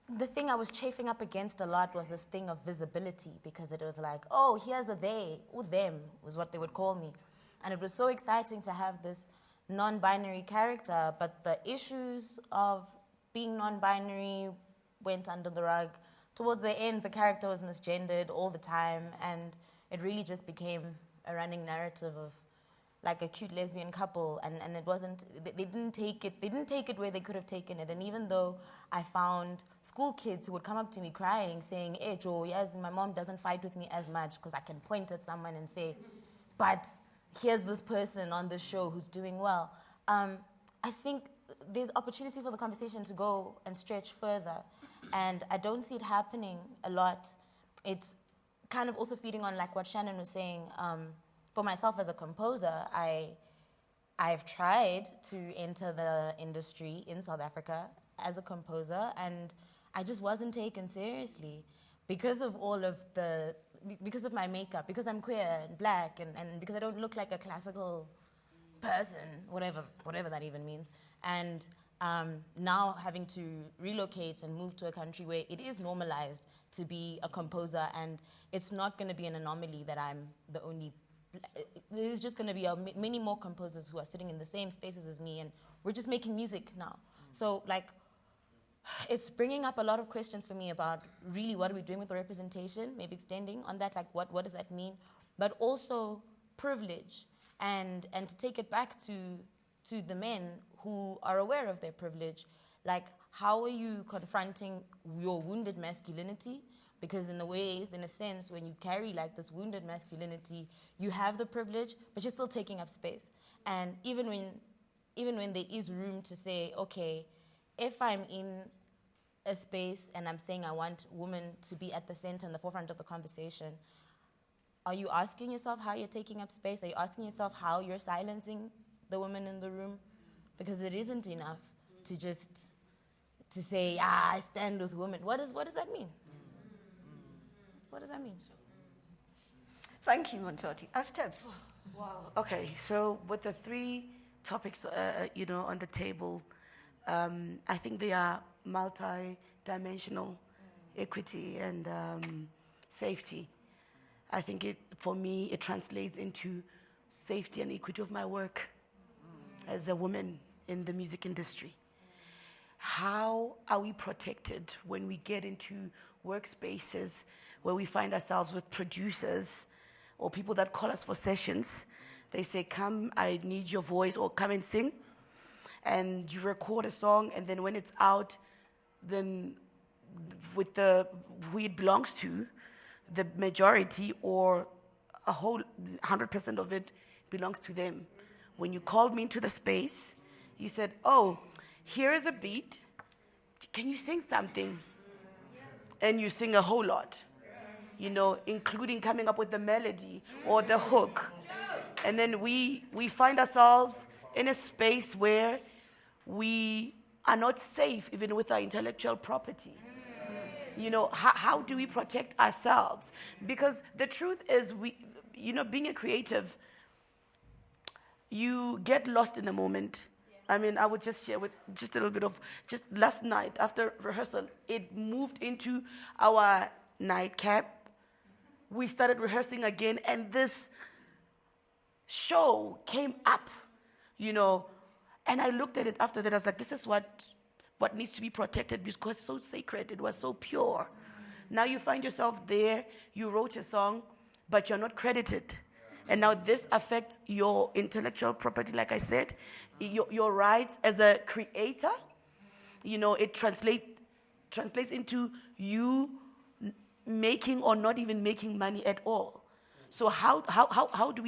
the thing I was chafing up against a lot was this thing of visibility, because it was like, oh, here's a they, or them was what they would call me. And it was so exciting to have this non-binary character, but the issues of being non-binary went under the rug. towards the end, the character was misgendered all the time, and it really just became a running narrative of like a cute lesbian couple, and it wasn't, they didn't take it where they could have taken it. And even though I found school kids who would come up to me crying, saying, hey, Joe, yes, my mom doesn't fight with me as much because I can point at someone and say, but here's this person on the show who's doing well. I think there's opportunity for the conversation to go and stretch further, and I don't see it happening a lot. It's kind of also feeding on like what Shannon was saying. For myself as a composer, I've tried to enter the industry in South Africa as a composer, and I just wasn't taken seriously because of because of my makeup, because I'm queer and black, and because I don't look like a classical person, whatever that even means. And now having to relocate and move to a country where it is normalized to be a composer, and it's not going to be an anomaly that I'm the only. There's just going to be many more composers who are sitting in the same spaces as me, and we're just making music now. So, like, it's bringing up a lot of questions for me about really what are we doing with the representation, maybe extending on that, like what does that mean, but also privilege, and to take it back to the men who are aware of their privilege. Like, how are you confronting your wounded masculinity? Because in a sense, when you carry like this wounded masculinity, you have the privilege, but you're still taking up space. And even when there is room to say, okay, if I'm in a space and I'm saying I want women to be at the center and the forefront of the conversation, are you asking yourself how you're taking up space? Are you asking yourself how you're silencing the women in the room? Because it isn't enough to say, I stand with women. What does that mean? What does that mean? Thank you, Montoti. Astebs. Wow. Okay, so with the three topics, on the table, I think they are multi-dimensional: equity and safety. I think for me, it translates into safety and equity of my work as a woman in the music industry. How are we protected when we get into workspaces where we find ourselves with producers or people that call us for sessions? They say, come, I need your voice, or come and sing. And you record a song, and then when it's out, then with who it belongs to, the majority or a whole 100% of it belongs to them. When you called me into the space, you said, oh, here is a beat. Can you sing something? And you sing a whole lot, including coming up with the melody or the hook. And then we find ourselves in a space where we are not safe even with our intellectual property. How do we protect ourselves? Because the truth is, being a creative, you get lost in the moment. I mean, I would just share with just a little bit of, just last night after rehearsal, it moved into our nightcap. We started rehearsing again, and this show came up, and I looked at it after that. I was like, this is what needs to be protected, because it's so sacred. It was so pure. Now you find yourself there, you wrote a song, but you're not credited. And now this affects your intellectual property, like I said, your rights as a creator. It translates into you making or not even making money at all. So how do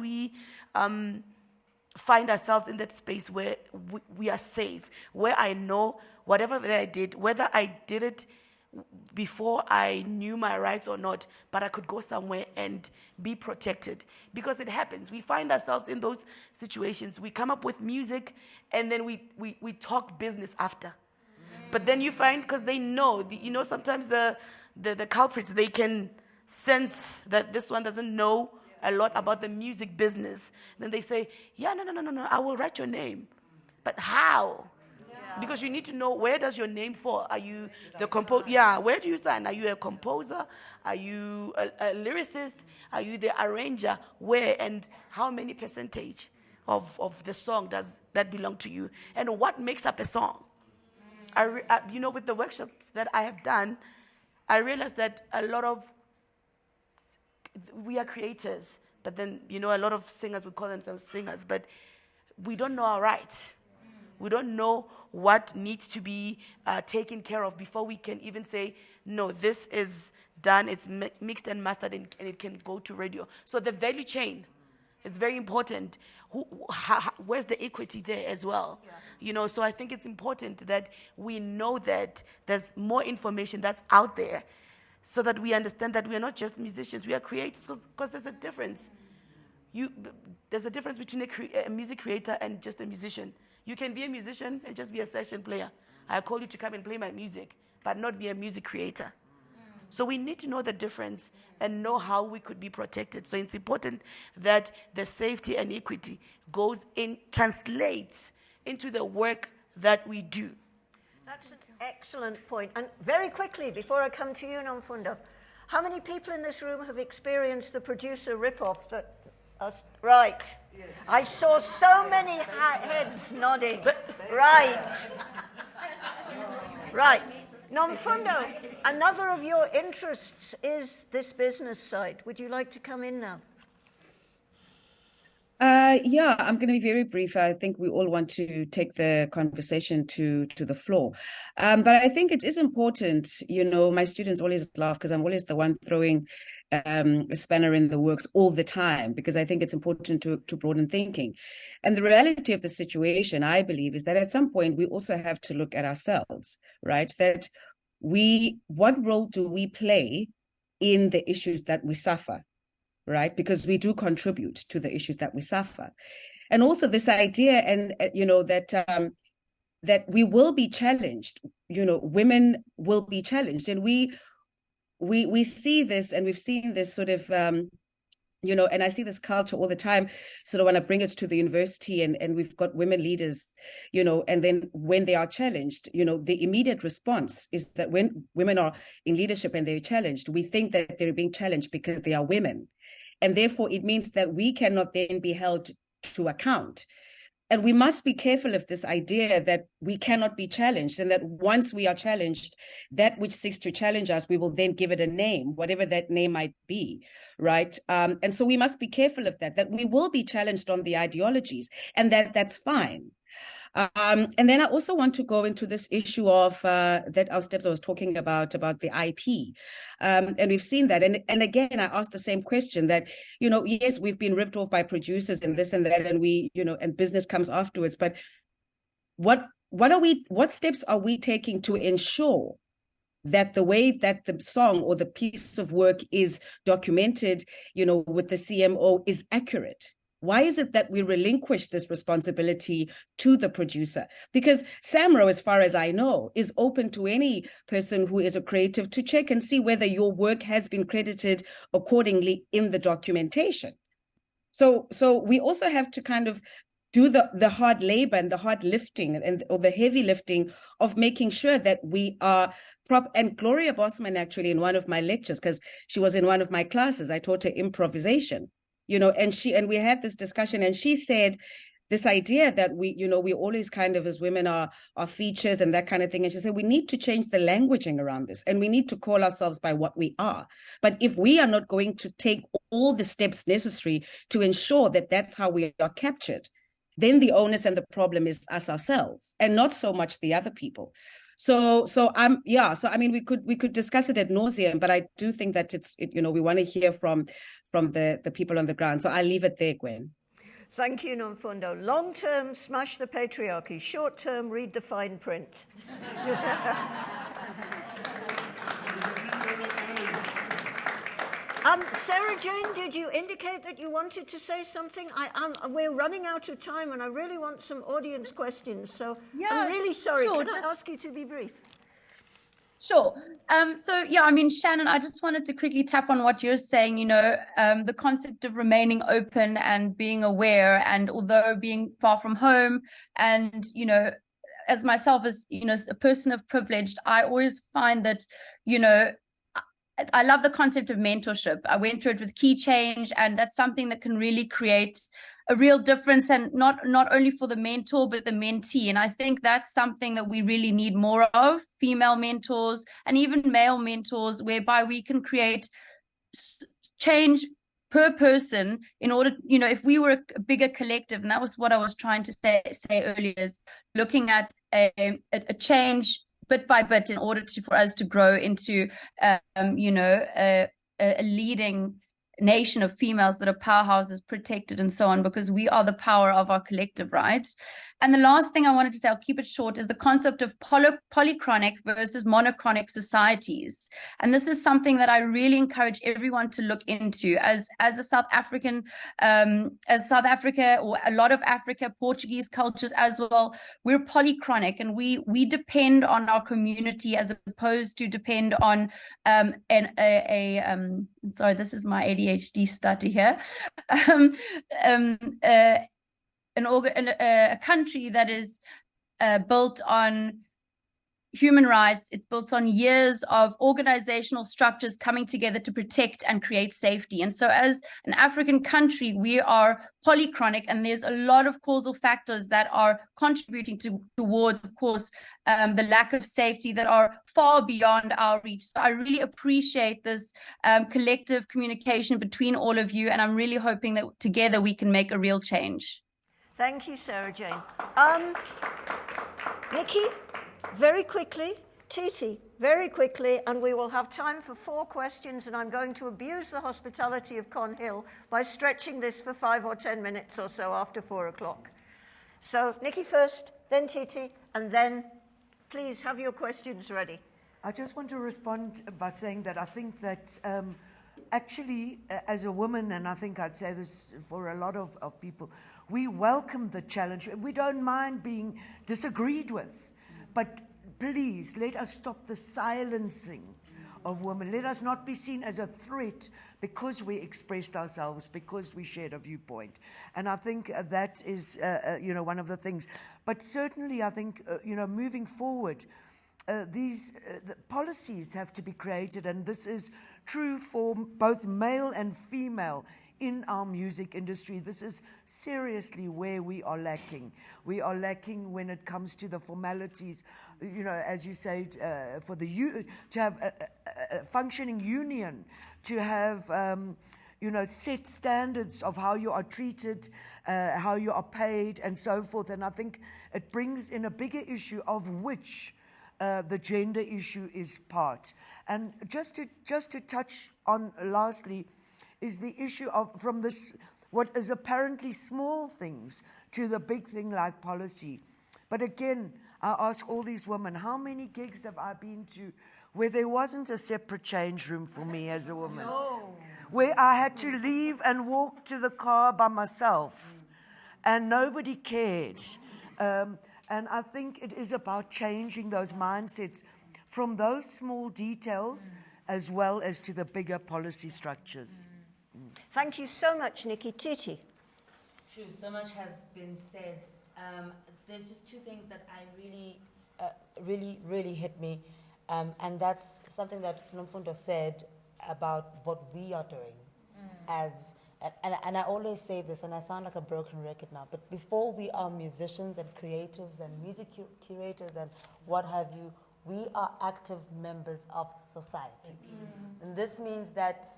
we find ourselves in that space where we are safe, where I know whatever that I did, whether I did it before I knew my rights or not, but I could go somewhere and be protected? Because it happens. We find ourselves in those situations. We come up with music, and then we talk business after. But then you find, because they know, sometimes the culprits, they can sense that this one doesn't know a lot about the music business. Then they say, no, I will write your name. But how? Because you need to know, where does your name fall? Are you the composer? Yeah, where do you sign? Are you a composer? Are you a lyricist? Are you the arranger? Where and how many percentage of the song does that belong to you? And what makes up a song? With the workshops that I have done, I realized that we are creators, but then, a lot of singers would call themselves singers, but we don't know our rights. We don't know what needs to be taken care of before we can even say, no, this is done, it's mixed and mastered, and it can go to radio. So the value chain is very important. Where's the equity there as well? Yeah. So I think it's important that we know that there's more information that's out there, so that we understand that we are not just musicians, we are creators, because there's a difference. There's a difference between a music creator and just a musician. You can be a musician and just be a session player. I call you to come and play my music, but not be a music creator. So we need to know the difference and know how we could be protected. So it's important that the safety and equity translates into the work that we do. That's an excellent point. And very quickly, before I come to you, Nomfundo, how many people in this room have experienced the producer ripoff that right. Yes. I saw so many heads nodding. Right. Right. Nomfundo, another of your interests is this business side. Would you like to come in now? Yeah, I'm going to be very brief. I think we all want to take the conversation to the floor. But I think it is important, my students always laugh because I'm always the one throwing a spanner in the works all the time, because I think it's important to broaden thinking. And the reality of the situation, I believe, is that at some point we also have to look at ourselves, right? That what role do we play in the issues that we suffer? Right? Because we do contribute to the issues that we suffer. And also this idea, and that we will be challenged, women will be challenged. And we see this, and we've seen this sort of, and I see this culture all the time, sort of when I bring it to the university, and we've got women leaders, and then when they are challenged, the immediate response is that when women are in leadership and they're challenged, we think that they're being challenged because they are women. And therefore, it means that we cannot then be held to account. And we must be careful of this idea that we cannot be challenged, and that once we are challenged, that which seeks to challenge us, we will then give it a name, whatever that name might be, right? And so we must be careful of that we will be challenged on the ideologies, and that's fine. And then I also want to go into this issue of that our steps I was talking about the IP. And we've seen that. And again, I asked the same question that, yes, we've been ripped off by producers and this and that, and we, and business comes afterwards. But what steps are we taking to ensure that the way that the song or the piece of work is documented, with the CMO is accurate? Why is it that we relinquish this responsibility to the producer? Because SAMRO, as far as I know, is open to any person who is a creative to check and see whether your work has been credited accordingly in the documentation. So we also have to kind of do the hard labor and the hard lifting or the heavy lifting of making sure that we are proper. And Gloria Bosman, actually, in one of my lectures, because she was in one of my classes, I taught her improvisation. And we had this discussion, and she said this idea that we always kind of, as women, are features and that kind of thing. And she said, we need to change the languaging around this, and we need to call ourselves by what we are. But if we are not going to take all the steps necessary to ensure that that's how we are captured, then the onus and the problem is us ourselves, and not so much the other people. So I mean, we could discuss it ad nauseum, but I do think that we want to hear from the people on the ground. So I'll leave it there, Gwen. Thank you, Nomfundo. Long term, smash the patriarchy. Short term, read the fine print. Sarah Jane, did you indicate that you wanted to say something? We're running out of time, and I really want some audience questions. So yeah, I'm really sorry. Sure, Can I ask you to be brief? Sure. Shannon, I just wanted to quickly tap on what you're saying, the concept of remaining open and being aware, and although being far from home and, as myself, as, a person of privilege, I always find that, I love the concept of mentorship. I went through it with Key Change, and that's something that can really create a real difference, and not only for the mentor but the mentee. And I think that's something that we really need more of, female mentors and even male mentors, whereby we can create change per person in order, if we were a bigger collective, and that was what I was trying to say earlier, is looking at a change bit by bit in order for us to grow into a leading nation of females that are powerhouses, protected, and so on, because we are the power of our collective, right? And the last thing I wanted to say, I'll keep it short, is the concept of polychronic versus monochronic societies. And this is something that I really encourage everyone to look into. As a South African, as South Africa, or a lot of Africa, Portuguese cultures as well, we're polychronic, and we depend on our community as opposed to depend on sorry, this is my ADHD study here. A country that is built on human rights. It's built on years of organizational structures coming together to protect and create safety. And so as an African country, we are polychronic, and there's a lot of causal factors that are contributing towards, of course, the lack of safety that are far beyond our reach. So I really appreciate this collective communication between all of you, and I'm really hoping that together we can make a real change. Thank you, Sarah Jane. Nikki, very quickly. Titi, very quickly, and we will have time for 4 questions, and I'm going to abuse the hospitality of Con Hill by stretching this for 5 or 10 minutes or so after 4 o'clock. So Nikki first, then Titi, and then please have your questions ready. I just want to respond by saying that I think that actually, as a woman, and I think I'd say this for a lot of people, we welcome the challenge. We don't mind being disagreed with, but please let us stop the silencing of women. Let us not be seen as a threat because we expressed ourselves, because we shared a viewpoint. And I think that is, one of the things. But certainly, I think, moving forward, these the policies have to be created, and this is true for both male and female in our music industry. This is seriously where we are lacking. We are lacking when it comes to the formalities, as you said, to have a functioning union, to have, set standards of how you are treated, how you are paid, and so forth. And I think it brings in a bigger issue of which the gender issue is part. And just to touch on lastly, is the issue of from this what is apparently small things to the big thing like policy. But again, I ask all these women, how many gigs have I been to where there wasn't a separate change room for me as a woman? No. Where I had to leave and walk to the car by myself and nobody cared. And I think it is about changing those mindsets from those small details as well as to the bigger policy structures. Thank you so much, Nikki. Titi. Sure, so much has been said. There's just 2 things that I really hit me, and that's something that Nomfundo said about what we are doing and I always say this, and I sound like a broken record now, but before we are musicians and creatives and music curators and what have you, we are active members of society. And this means that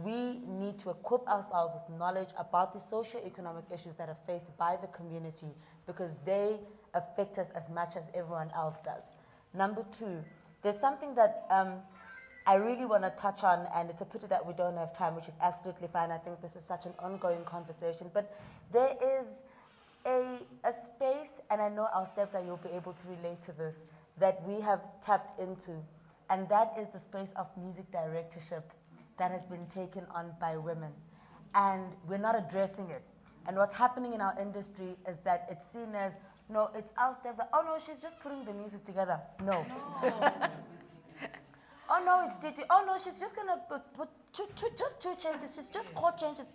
we need to equip ourselves with knowledge about the socio-economic issues that are faced by the community, because they affect us as much as everyone else does. Number 2, there's something that I really want to touch on, and it's a pity that we don't have time, which is absolutely fine. I think this is such an ongoing conversation, but there is a space, and I know our steps, and you'll be able to relate to this, that we have tapped into, and that is the space of music directorship that has been taken on by women. And we're not addressing it. And what's happening in our industry is that it's seen as, no, it's our steps. Oh, no, she's just putting the music together. No. Oh, no, it's Titi. Oh, no, she's just going to put just 2 changes. She's just chord changes.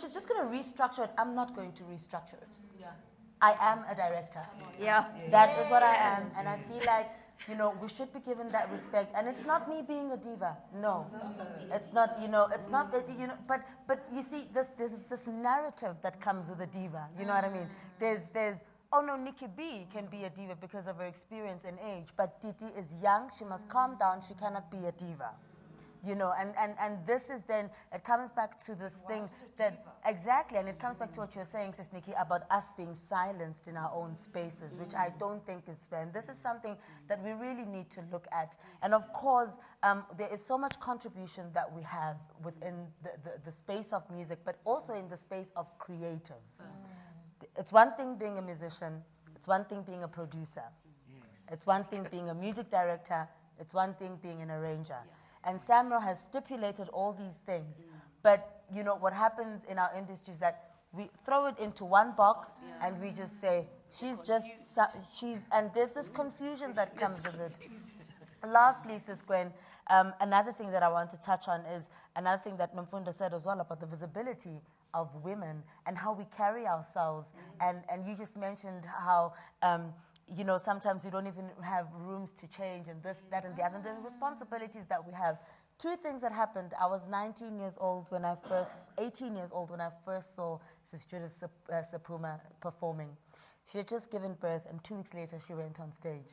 She's just going to restructure it. I'm not going to restructure it. Yeah. I am a director. Yeah. That is what I am. And I feel like you know, we should be given that respect. And it's not me being a diva. No, it's not. You know, it's not that. You know, but you see, there's this narrative that comes with a diva. You know what I mean? There's oh no, Nikki B can be a diva because of her experience and age, but Titi is young. She must calm down. She cannot be a diva. You know, and this is then, it comes back to this thing that, exactly, and it comes back to what you're saying, Sis Nikki, about us being silenced in our own spaces, which I don't think is fair. And this is something that we really need to look at. And of course, there is so much contribution that we have within the space of music, but also in the space of creative. It's one thing being a musician, it's one thing being a producer, it's one thing being a music director, it's one thing being an arranger. And SAMRO has stipulated all these things. But, you know, what happens in our industry is that we throw it into one box and we just say, and there's this confusion that comes with it. Lastly, Sis Gwen, another thing that I want to touch on is another thing that Nomfundo said as well about the visibility of women and how we carry ourselves. And you just mentioned how, you know, sometimes we don't even have rooms to change and this, that, and the other. And the responsibilities that we have. Two things that happened. I was 18 years old when I first saw Sis Judith Sapuma performing. She had just given birth, and 2 weeks later she went on stage.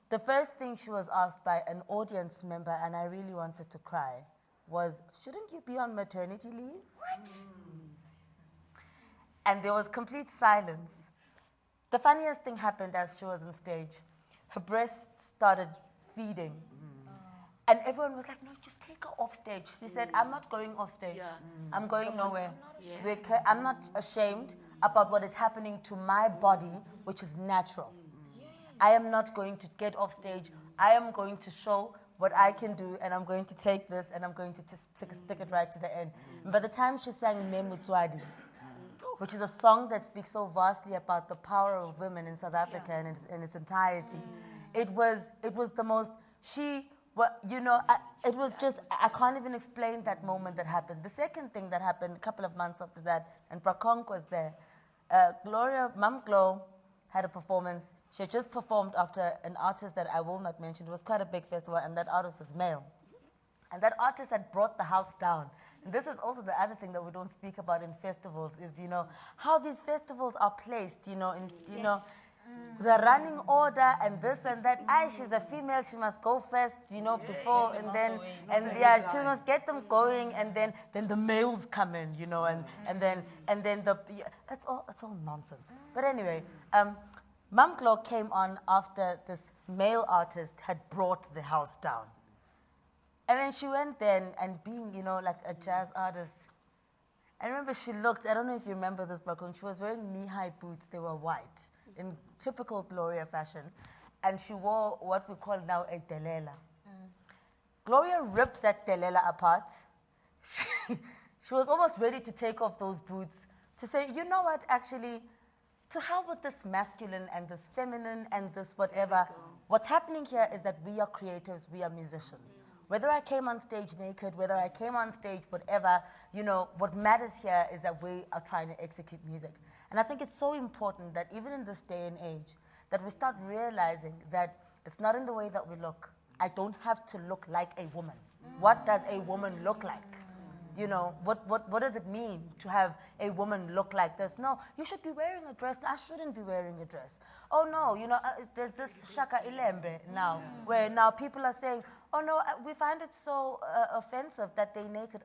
The first thing she was asked by an audience member, and I really wanted to cry, was, shouldn't you be on maternity leave? What? And there was complete silence. The funniest thing happened as she was on stage. Her breasts started feeding. And everyone was like, no, just take her off stage. She said, I'm not going off stage. I'm going nowhere. I'm not ashamed about what is happening to my body, which is natural. I am not going to get off stage. I am going to show what I can do, and I'm going to take this, and I'm going to stick it right to the end. And by the time she sang Me Mutswadi, which is a song that speaks so vastly about the power of women in South Africa and in its entirety. It was the most, it was just, I can't even explain that moment that happened. The second thing that happened a couple of months after that, and Prakonk was there, Mam Glo had a performance. She had just performed after an artist that I will not mention. It was quite a big festival, and that artist was male. And that artist had brought the house down. And this is also the other thing that we don't speak about in festivals is, you know, how these festivals are placed, you know, in, you know, the running order and this and that. She's a female, she must go first, you know, before, and then, she must get them going, and then the males come in, you know, and then it's all nonsense. But anyway, Mam Glo came on after this male artist had brought the house down. And then she went there and being, you know, like a jazz artist. I remember she looked, I don't know if you remember this, Bakun, she was wearing knee-high boots. They were white, in typical Gloria fashion. And she wore what we call now a telela. Gloria ripped that telela apart. She was almost ready to take off those boots to say, you know what, actually, to hell with this masculine and this feminine and this whatever. What's happening here is that we are creatives, we are musicians. Whether I came on stage naked, whether I came on stage, whatever, you know, what matters here is that we are trying to execute music. And I think it's so important that even in this day and age, that we start realizing that it's not in the way that we look. I don't have to look like a woman. What does a woman look like? You know, what does it mean to have a woman look like this? No, you should be wearing a dress. I shouldn't be wearing a dress. Oh no, you know, there's this Shaka Ilembe now, where now people are saying, oh no, we find it so offensive that they're naked.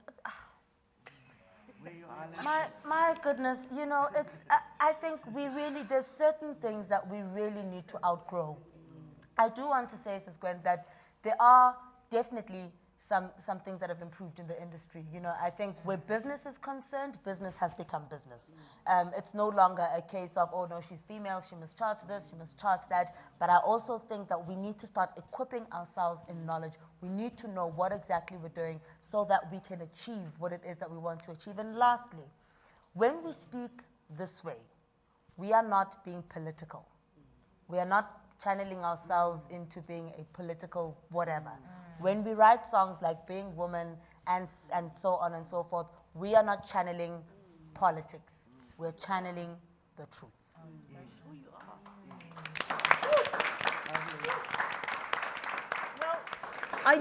My goodness, you know, I think there's certain things that we really need to outgrow. I do want to say, Sis Gwen, that there are definitely some things that have improved in the industry. You know, I think where business is concerned, business has become business. It's no longer a case of, oh no, she's female, she must charge this, she must charge that. But I also think that we need to start equipping ourselves in knowledge. We need to know what exactly we're doing so that we can achieve what it is that we want to achieve. And lastly, when we speak this way, we are not being political. We are not channeling ourselves into being a political whatever. When we write songs like Being Woman and so on and so forth, we are not channeling politics. We're channeling the truth. I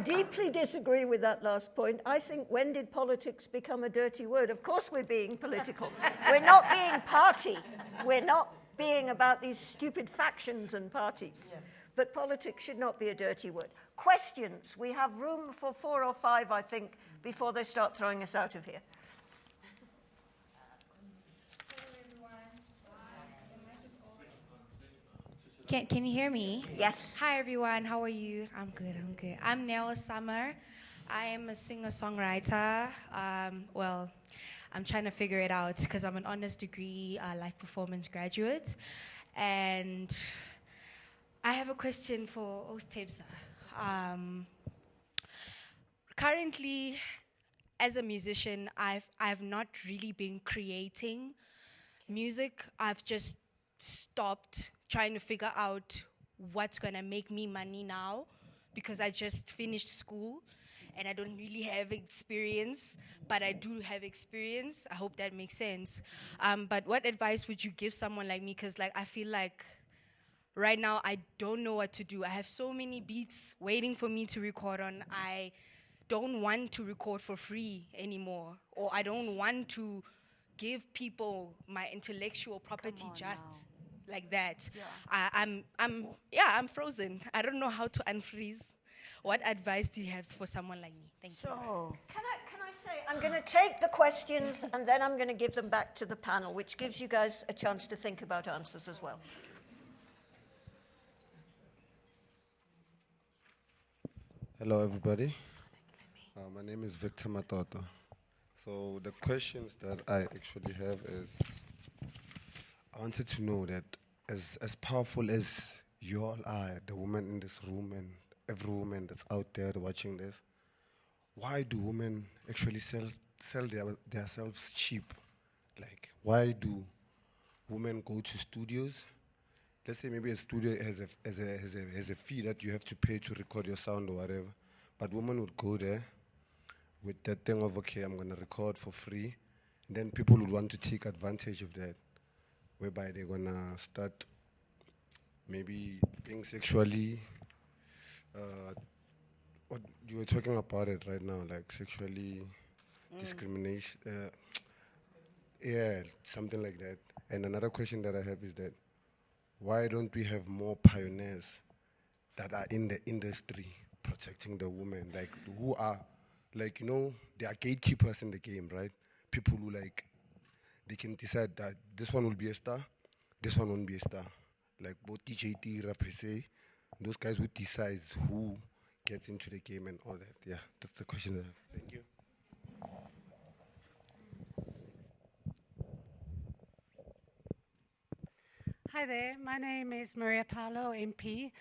deeply disagree with that last point. I think, when did politics become a dirty word? Of course we're being political. We're not being party. We're not being about these stupid factions and parties. Yeah. But politics should not be a dirty word. Questions? We have room for 4 or 5, I think, before they start throwing us out of here. Can you hear me? Yes. Hi, everyone. How are you? I'm good. I'm Nell Summer. I am a singer-songwriter. I'm trying to figure it out because I'm an honors degree live performance graduate. And I have a question for Oostepsa. Currently, as a musician, I've not really been creating music. I've just stopped trying to figure out what's gonna make me money now, because I just finished school and I don't really have experience, but I do have experience. I hope that makes sense. But what advice would you give someone like me? Because I feel like right now I don't know what to do. I have so many beats waiting for me to record on. I don't want to record for free anymore, or I don't want to give people my intellectual property just like that. Yeah. I'm frozen. I don't know how to unfreeze. What advice do you have for someone like me? Thank you. Can I say, I'm going to take the questions and then I'm going to give them back to the panel, which gives you guys a chance to think about answers as well. Hello, everybody. My name is Victor Matoto. So the questions that I actually have is, I wanted to know that as powerful as you all are, the women in this room and every woman that's out there watching this, why do women actually sell themselves cheap? Like, why do women go to studios? Let's say maybe a studio has a fee that you have to pay to record your sound or whatever, but women would go there with that thing of, okay, I'm gonna record for free, and then people would want to take advantage of that, whereby they're gonna start maybe being sexually, what you were talking about it right now, like sexually discrimination, yeah, something like that. And another question that I have is that, why don't we have more pioneers that are in the industry protecting the women, like who are, like, you know, they are gatekeepers in the game, right? People who, like, they can decide that this one will be a star, this one won't be a star. Like both DJT, Rapese, those guys who decide who gets into the game and all that. Yeah, that's the question that I have. Thank you. Hi there, my name is Maria Paolo, MP.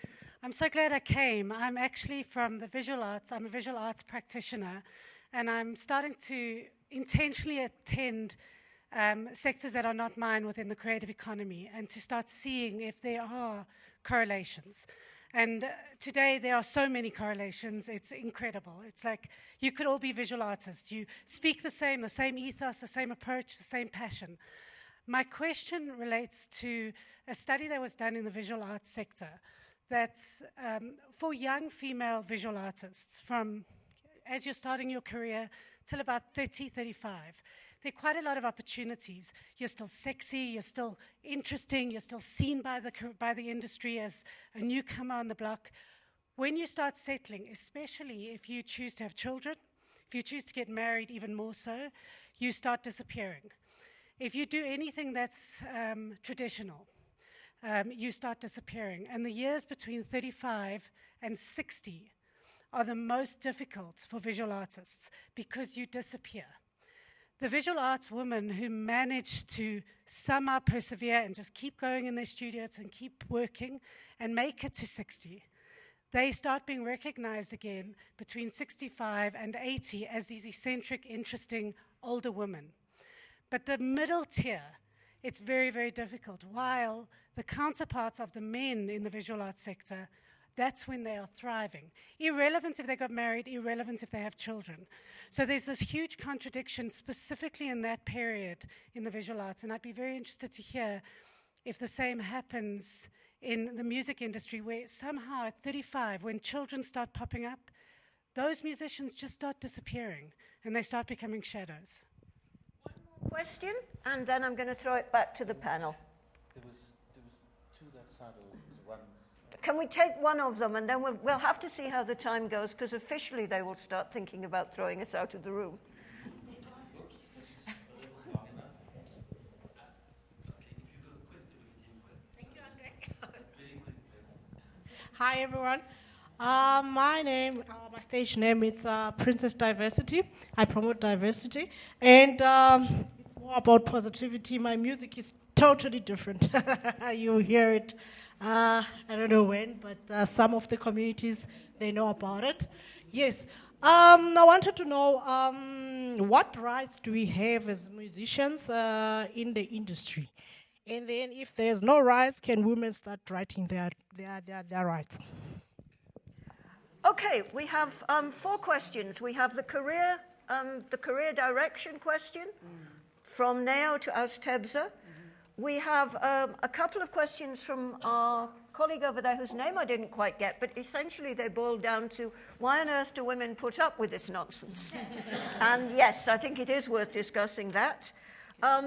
I'm so glad I came. I'm actually from the visual arts. I'm a visual arts practitioner, and I'm starting to intentionally attend sectors that are not mine within the creative economy, and to start seeing if there are correlations. And today there are so many correlations, it's incredible. It's like you could all be visual artists. You speak the same ethos, the same approach, the same passion. My question relates to a study that was done in the visual arts sector that's for young female visual artists from, as you're starting your career, till about 30, 35. There are quite a lot of opportunities. You're still sexy, you're still interesting, you're still seen by the industry as a newcomer on the block. When you start settling, especially if you choose to have children, if you choose to get married even more so, you start disappearing. If you do anything that's traditional, you start disappearing. And the years between 35 and 60 are the most difficult for visual artists because you disappear. The visual arts women who manage to somehow persevere and just keep going in their studios and keep working and make it to 60, they start being recognized again between 65 and 80 as these eccentric, interesting older women. But the middle tier, it's very, very difficult. While the counterparts of the men in the visual arts sector, that's when they are thriving. Irrelevant if they got married, irrelevant if they have children. So there's this huge contradiction specifically in that period in the visual arts, and I'd be very interested to hear if the same happens in the music industry where somehow at 35, when children start popping up, those musicians just start disappearing and they start becoming shadows. Question, and then I'm going to throw it back to the panel. There was two that side, or was one? Can we take one of them, and then we'll have to see how the time goes, because officially they will start thinking about throwing us out of the room. Hi, everyone. My stage name is Princess Diversity. I promote diversity, and it's more about positivity. My music is totally different. You hear it, I don't know when, but some of the communities, they know about it. Yes. I wanted to know what rights do we have as musicians in the industry? And then if there's no rights, can women start writing their rights? Okay, we have 4 questions. We have the career direction question from Neo to Austebza. We have a couple of questions from our colleague over there whose name I didn't quite get, but essentially they boil down to why on earth do women put up with this nonsense? And yes, I think it is worth discussing that.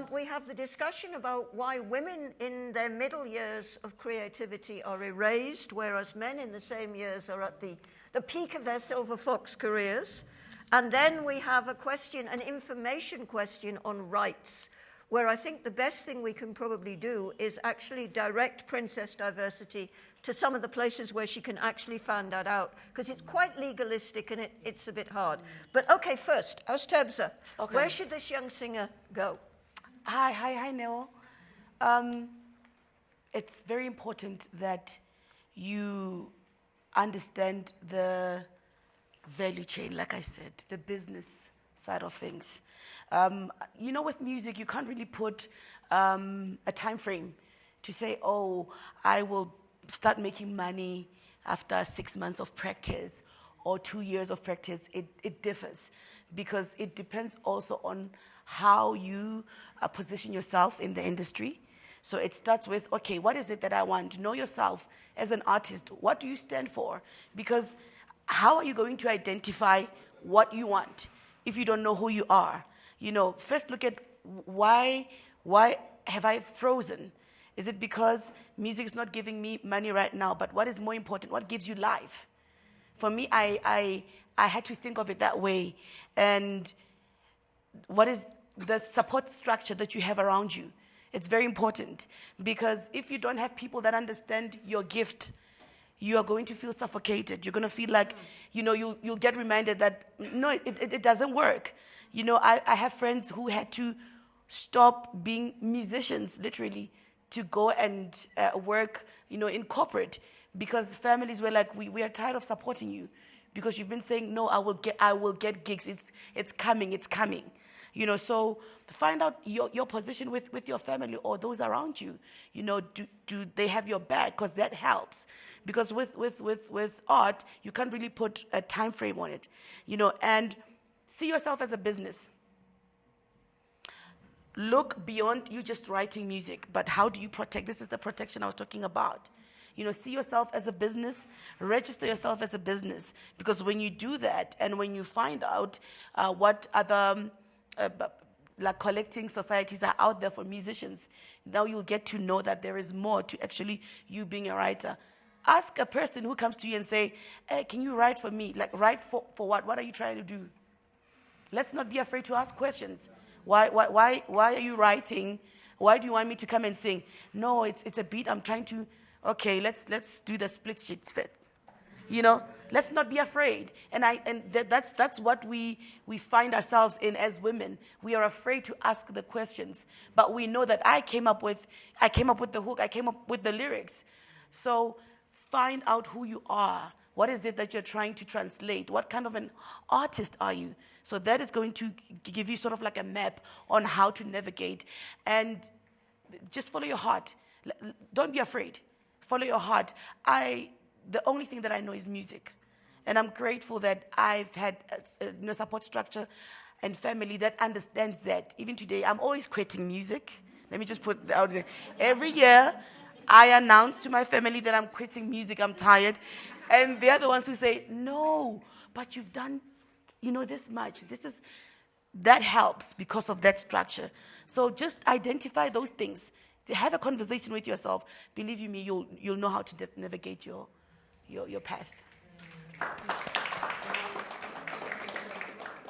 We have the discussion about why women in their middle years of creativity are erased, whereas men in the same years are at the peak of their silver fox careers. And then we have an information question on rights, where I think the best thing we can probably do is actually direct Princess Diversity to some of the places where she can actually find that out, because it's quite legalistic and it's a bit hard. But okay, first, Austebza, where should this young singer go? Hi, Neo. It's very important that you understand the value chain, like I said, the business side of things. With music, you can't really put a time frame to say, oh, I will start making money after 6 months of practice or 2 years of practice. It differs because it depends also on how you position yourself in the industry. So it starts with, okay, what is it that I want? Know yourself as an artist. What do you stand for? Because how are you going to identify what you want if you don't know who you are? First look at why have I frozen? Is it because music is not giving me money right now? But what is more important? What gives you life? For me, I had to think of it that way. And what is the support structure that you have around you? It's very important, because if you don't have people that understand your gift, you are going to feel suffocated. You're going to feel like, you'll get reminded that, no, it doesn't work. I have friends who had to stop being musicians, literally, to go and work, in corporate, because families were like, we are tired of supporting you, because you've been saying, no, I will get gigs. It's coming. So find out your position with your family or those around you. Do they have your back? Because that helps. Because with art, you can't really put a time frame on it. And see yourself as a business. Look beyond you just writing music, but how do you protect? This is the protection I was talking about. See yourself as a business, register yourself as a business, because when you do that and when you find out what other like collecting societies are out there for musicians, now you'll get to know that there is more to actually you being a writer. Ask a person who comes to you and say, hey, can you write for me? Like, write for what? What are you trying to do? Let's not be afraid to ask questions. Why are you writing? Why do you want me to come and sing? No, it's a beat. I'm trying to, okay, let's do the split sheets fit. Let's not be afraid. And that's what we find ourselves in as women. We are afraid to ask the questions. But we know that I came up with the hook, I came up with the lyrics. So find out who you are. What is it that you're trying to translate? What kind of an artist are you? So that is going to give you sort of like a map on how to navigate. And just follow your heart. Don't be afraid. Follow your heart. The only thing that I know is music. And I'm grateful that I've had a support structure and family that understands that. Even today, I'm always quitting music. Let me just put it out there. Every year, I announce to my family that I'm quitting music, I'm tired. And they're the ones who say, no, but you've done, this much. That helps because of that structure. So just identify those things. Have a conversation with yourself. Believe you me, you'll know how to navigate your path.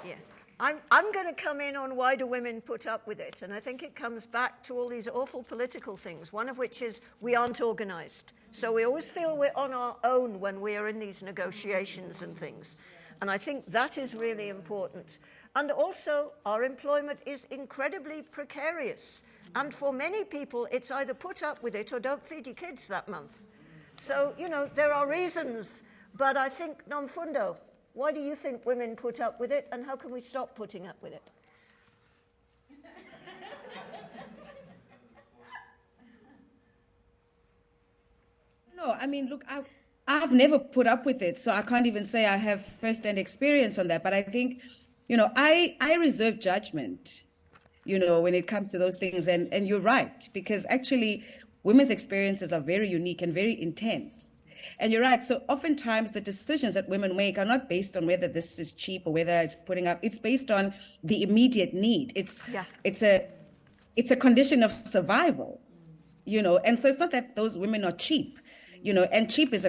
Yeah. I'm going to come in on why do women put up with it, and I think it comes back to all these awful political things, one of which is we aren't organized. So we always feel we're on our own when we are in these negotiations and things. And I think that is really important. And also, our employment is incredibly precarious. And for many people, it's either put up with it or don't feed your kids that month. So, there are reasons. But I think, Nomfundo, why do you think women put up with it, and how can we stop putting up with it? No, I mean, look, I've never put up with it, so I can't even say I have first-hand experience on that. But I think, I reserve judgment, when it comes to those things. And you're right, because actually women's experiences are very unique and very intense. And you're right. So oftentimes the decisions that women make are not based on whether this is cheap or whether it's putting up. It's based on the immediate need. It's a condition of survival, And so it's not that those women are cheap, And cheap is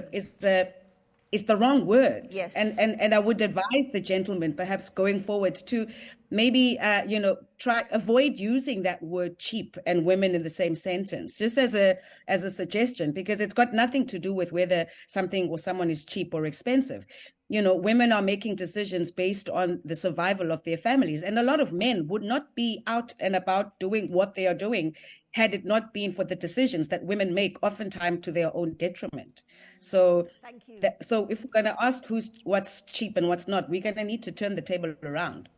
the wrong word. Yes. And I would advise the gentleman, perhaps going forward, to maybe try avoid using that word cheap and women in the same sentence, just as a suggestion, because it's got nothing to do with whether something or someone is cheap or expensive. Women are making decisions based on the survival of their families, and a lot of men would not be out and about doing what they are doing had it not been for the decisions that women make, oftentimes to their own detriment. So, so if we're going to ask what's cheap and what's not, we're going to need to turn the table around.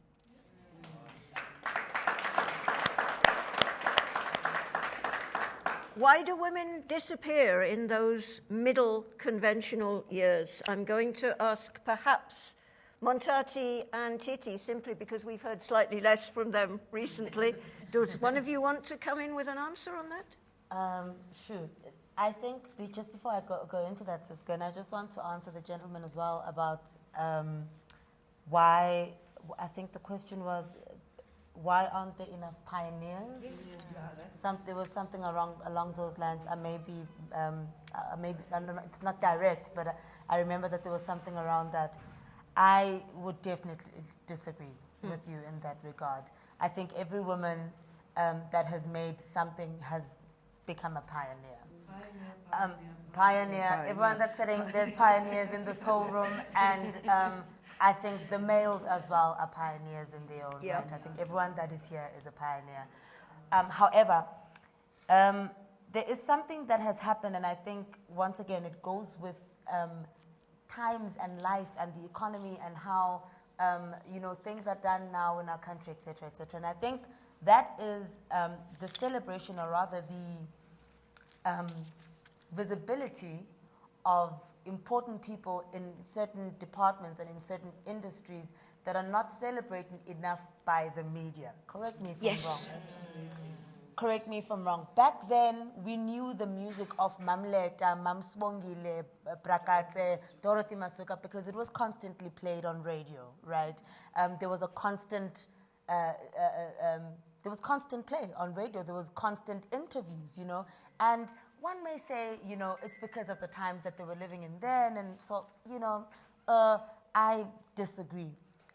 Why do women disappear in those middle conventional years? I'm going to ask perhaps Montati and Titi, simply because we've heard slightly less from them recently. Does one of you want to come in with an answer on that? Sure. I think just before I go into that, Cisco, and I just want to answer the gentleman as well about why, I think the question was, why aren't there enough pioneers? There was something along those lines. Maybe I don't know, it's not direct, but I remember that there was something around that. I would definitely disagree with you in that regard. I think every woman that has made something has become a pioneer. Pioneer. Everyone that's sitting, there's pioneers in this whole room, and I think the males as well are pioneers in their own right. I think everyone that is here is a pioneer. However, there is something that has happened, and I think, once again, it goes with times and life and the economy and how, things are done now in our country, et cetera, et cetera. And I think that is the celebration, or rather the visibility of important people in certain departments and in certain industries that are not celebrated enough by the media. Correct me if I'm wrong. Correct me if I'm wrong. Back then, we knew the music of Mamleta, Mamswongile, Prakate, Dorothy Masuka, because it was constantly played on radio, right? There was a constant, constant play on radio. There was constant interviews, and one may say, it's because of the times that they were living in then, and so, I disagree.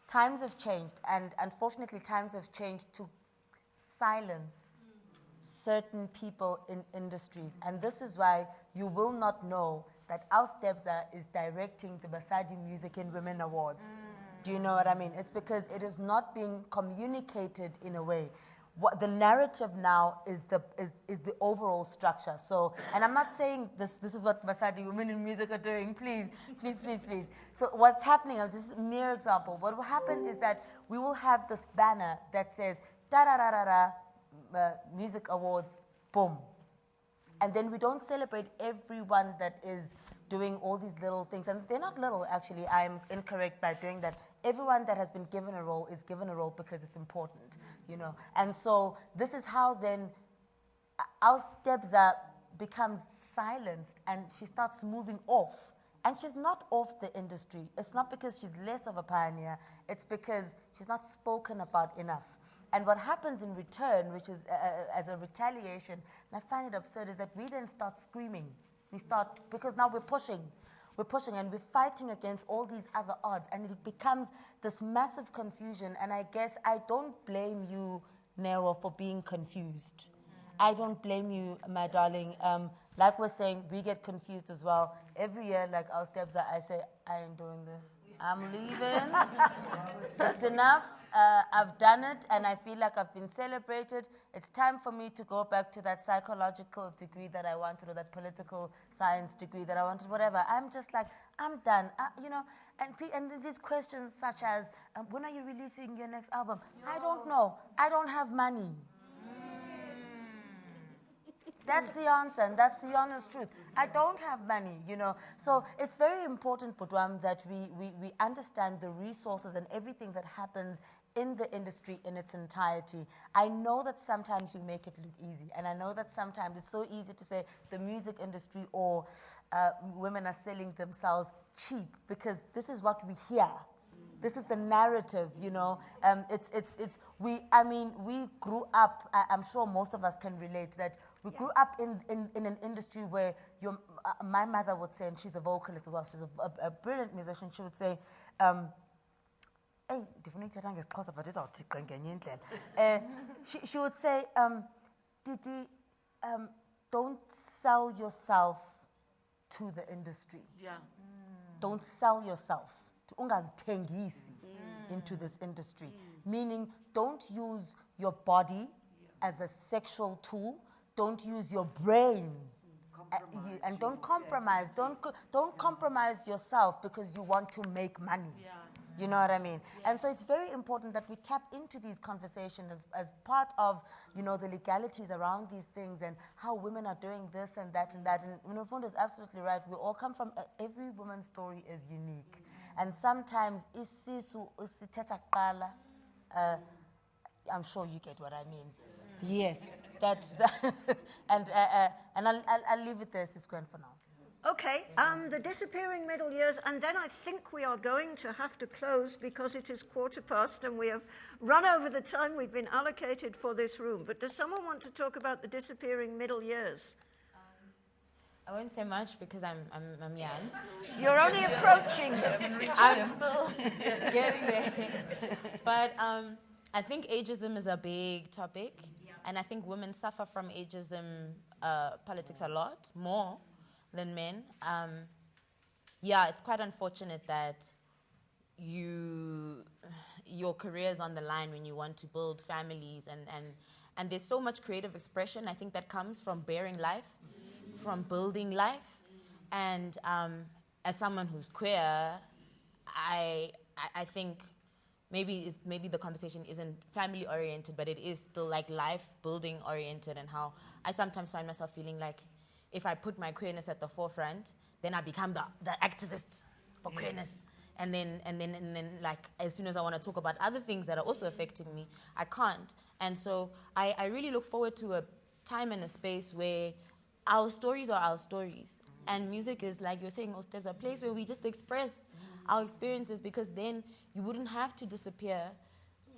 Times have changed, and unfortunately, times have changed to silence certain people in industries. And this is why you will not know that Ausdebza is directing the Basadi Music and Women Awards. Do you know what I mean? It's because it is not being communicated in a way. What the narrative now is the overall structure. So, and I'm not saying this is what Basadi Women in Music are doing. Please. So what's happening, this is a mere example. What will happen is that we will have this banner that says, da-da-da-da-da, Music Awards, boom. And then we don't celebrate everyone that is doing all these little things. And they're not little, actually. I'm incorrect by doing that. Everyone that has been given a role is given a role because it's important, And so this is how then our steps are becomes silenced and she starts moving off. And she's not off the industry. It's not because she's less of a pioneer. It's because she's not spoken about enough. And what happens in return, which is as a retaliation, and I find it absurd, is that we then start screaming. We start, because now we're pushing and we're fighting against all these other odds, and it becomes this massive confusion. And I guess I don't blame you, Nero, for being confused. I don't blame you, my darling. Like we're saying, we get confused as well. Every year, like our steps, I say, I ain't doing this. I'm leaving. It's enough. I've done it, and I feel like I've been celebrated. It's time for me to go back to that psychological degree that I wanted, or that political science degree that I wanted, whatever. I'm just like, I'm done. And then these questions such as, when are you releasing your next album? I don't know. I don't have money. That's the answer, and that's the honest truth. I don't have money, So it's very important, Putwam, that we understand the resources and everything that happens in the industry in its entirety. I know that sometimes we make it look easy, and I know that sometimes it's so easy to say the music industry or women are selling themselves cheap, because this is what we hear. This is the narrative, we grew up, I'm sure most of us can relate, that we grew up in an industry where my mother would say, and she's a vocalist as well, she's a brilliant musician, she would say, she would say, Didi, don't sell yourself to the industry. Yeah. Don't sell yourself to ungazithengisi into this industry. Meaning, don't use your body as a sexual tool. Don't use your brain. And don't compromise. Don't compromise yourself because you want to make money. Yeah. You know what I mean? Yeah. And so it's very important that we tap into these conversations as part of, the legalities around these things and how women are doing this and that and that. And Mfundo is absolutely right. We all come from, every woman's story is unique. And sometimes, isisu usithetha kuqala, I'm sure you get what I mean. Yes, and I'll leave it there, Sis Gwen, for now. Okay, the disappearing middle years, and then I think we are going to have to close because it is 15:15 and we have run over the time we've been allocated for this room. But does someone want to talk about the disappearing middle years? I won't say much because I'm young. You're only approaching them. I'm still getting there. But I think ageism is a big topic, and I think women suffer from ageism politics a lot more than men. It's quite unfortunate that your career is on the line when you want to build families, and there's so much creative expression, I think, that comes from bearing life, from building life. And as someone who's queer, I think maybe the conversation isn't family oriented, but it is still like life building oriented, and how I sometimes find myself feeling like if I put my queerness at the forefront, then I become the activist for queerness. And then like as soon as I want to talk about other things that are also affecting me, I can't. And so I really look forward to a time and a space where our stories are our stories. And music is, like you're saying, Steps, a place where we just express our experiences, because then you wouldn't have to disappear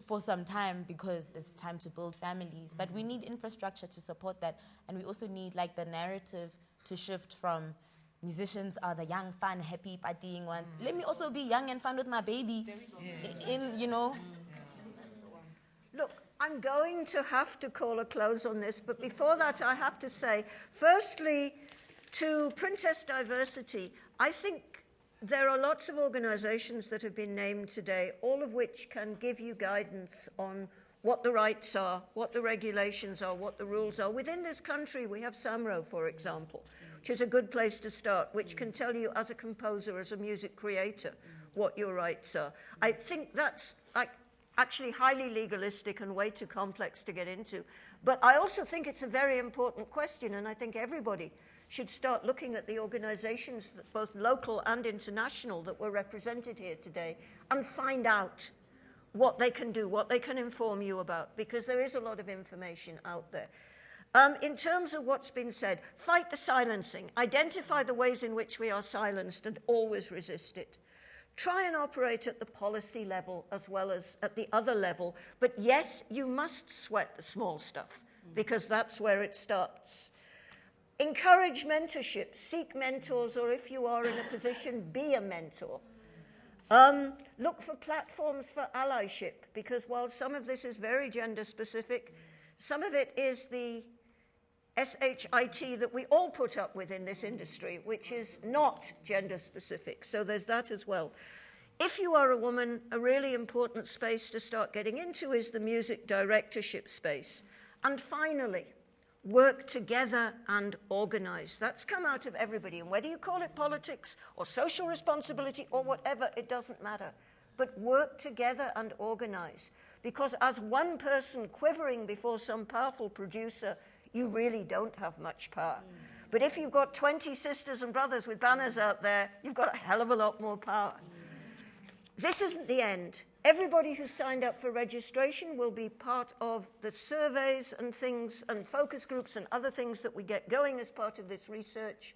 for some time because it's time to build families. But we need infrastructure to support that. And we also need like the narrative to shift from musicians are the young, fun, happy, partying ones. Let me also be young and fun with my baby. Look, I'm going to have to call a close on this, but before that I have to say, firstly, to Princess Diversity, I think there are lots of organizations that have been named today, all of which can give you guidance on what the rights are, what the regulations are, what the rules are. Within this country, we have SAMRO, for example, which is a good place to start, which can tell you as a composer, as a music creator, what your rights are. I think that's actually highly legalistic and way too complex to get into. But I also think it's a very important question, and I think everybody should start looking at the organizations, both local and international, that were represented here today, and find out what they can do, what they can inform you about, because there is a lot of information out there. In terms of what's been said, fight the silencing. Identify the ways in which we are silenced and always resist it. Try and operate at the policy level as well as at the other level. But yes, you must sweat the small stuff because that's where it starts. Encourage mentorship. Seek mentors, or if you are in a position, be a mentor. Look for platforms for allyship, because while some of this is very gender specific, some of it is the SHIT that we all put up with in this industry, which is not gender specific. So there's that as well. If you are a woman, a really important space to start getting into is the music directorship space. And finally, work together and organize. That's come out of everybody. And whether you call it politics or social responsibility or whatever, it doesn't matter. But work together and organize. Because as one person quivering before some powerful producer, you really don't have much power. But if you've got 20 sisters and brothers with banners out there, you've got a hell of a lot more power. This isn't the end. Everybody who signed up for registration will be part of the surveys and things and focus groups and other things that we get going as part of this research.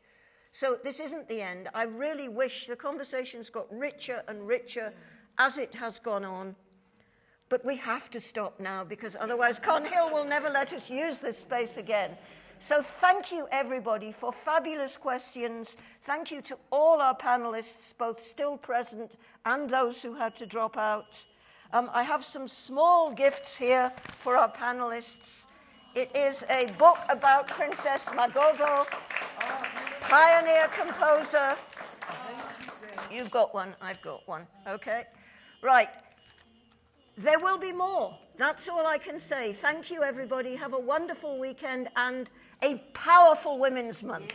So this isn't the end. I really wish the conversations got richer and richer as it has gone on. But we have to stop now, because otherwise Con Hill will never let us use this space again. So thank you, everybody, for fabulous questions. Thank you to all our panelists, both still present and those who had to drop out. I have some small gifts here for our panelists. It is a book about Princess Magogo, pioneer composer. You've got one, I've got one, okay? Right. There will be more. That's all I can say. Thank you, everybody. Have a wonderful weekend and a powerful Women's Month.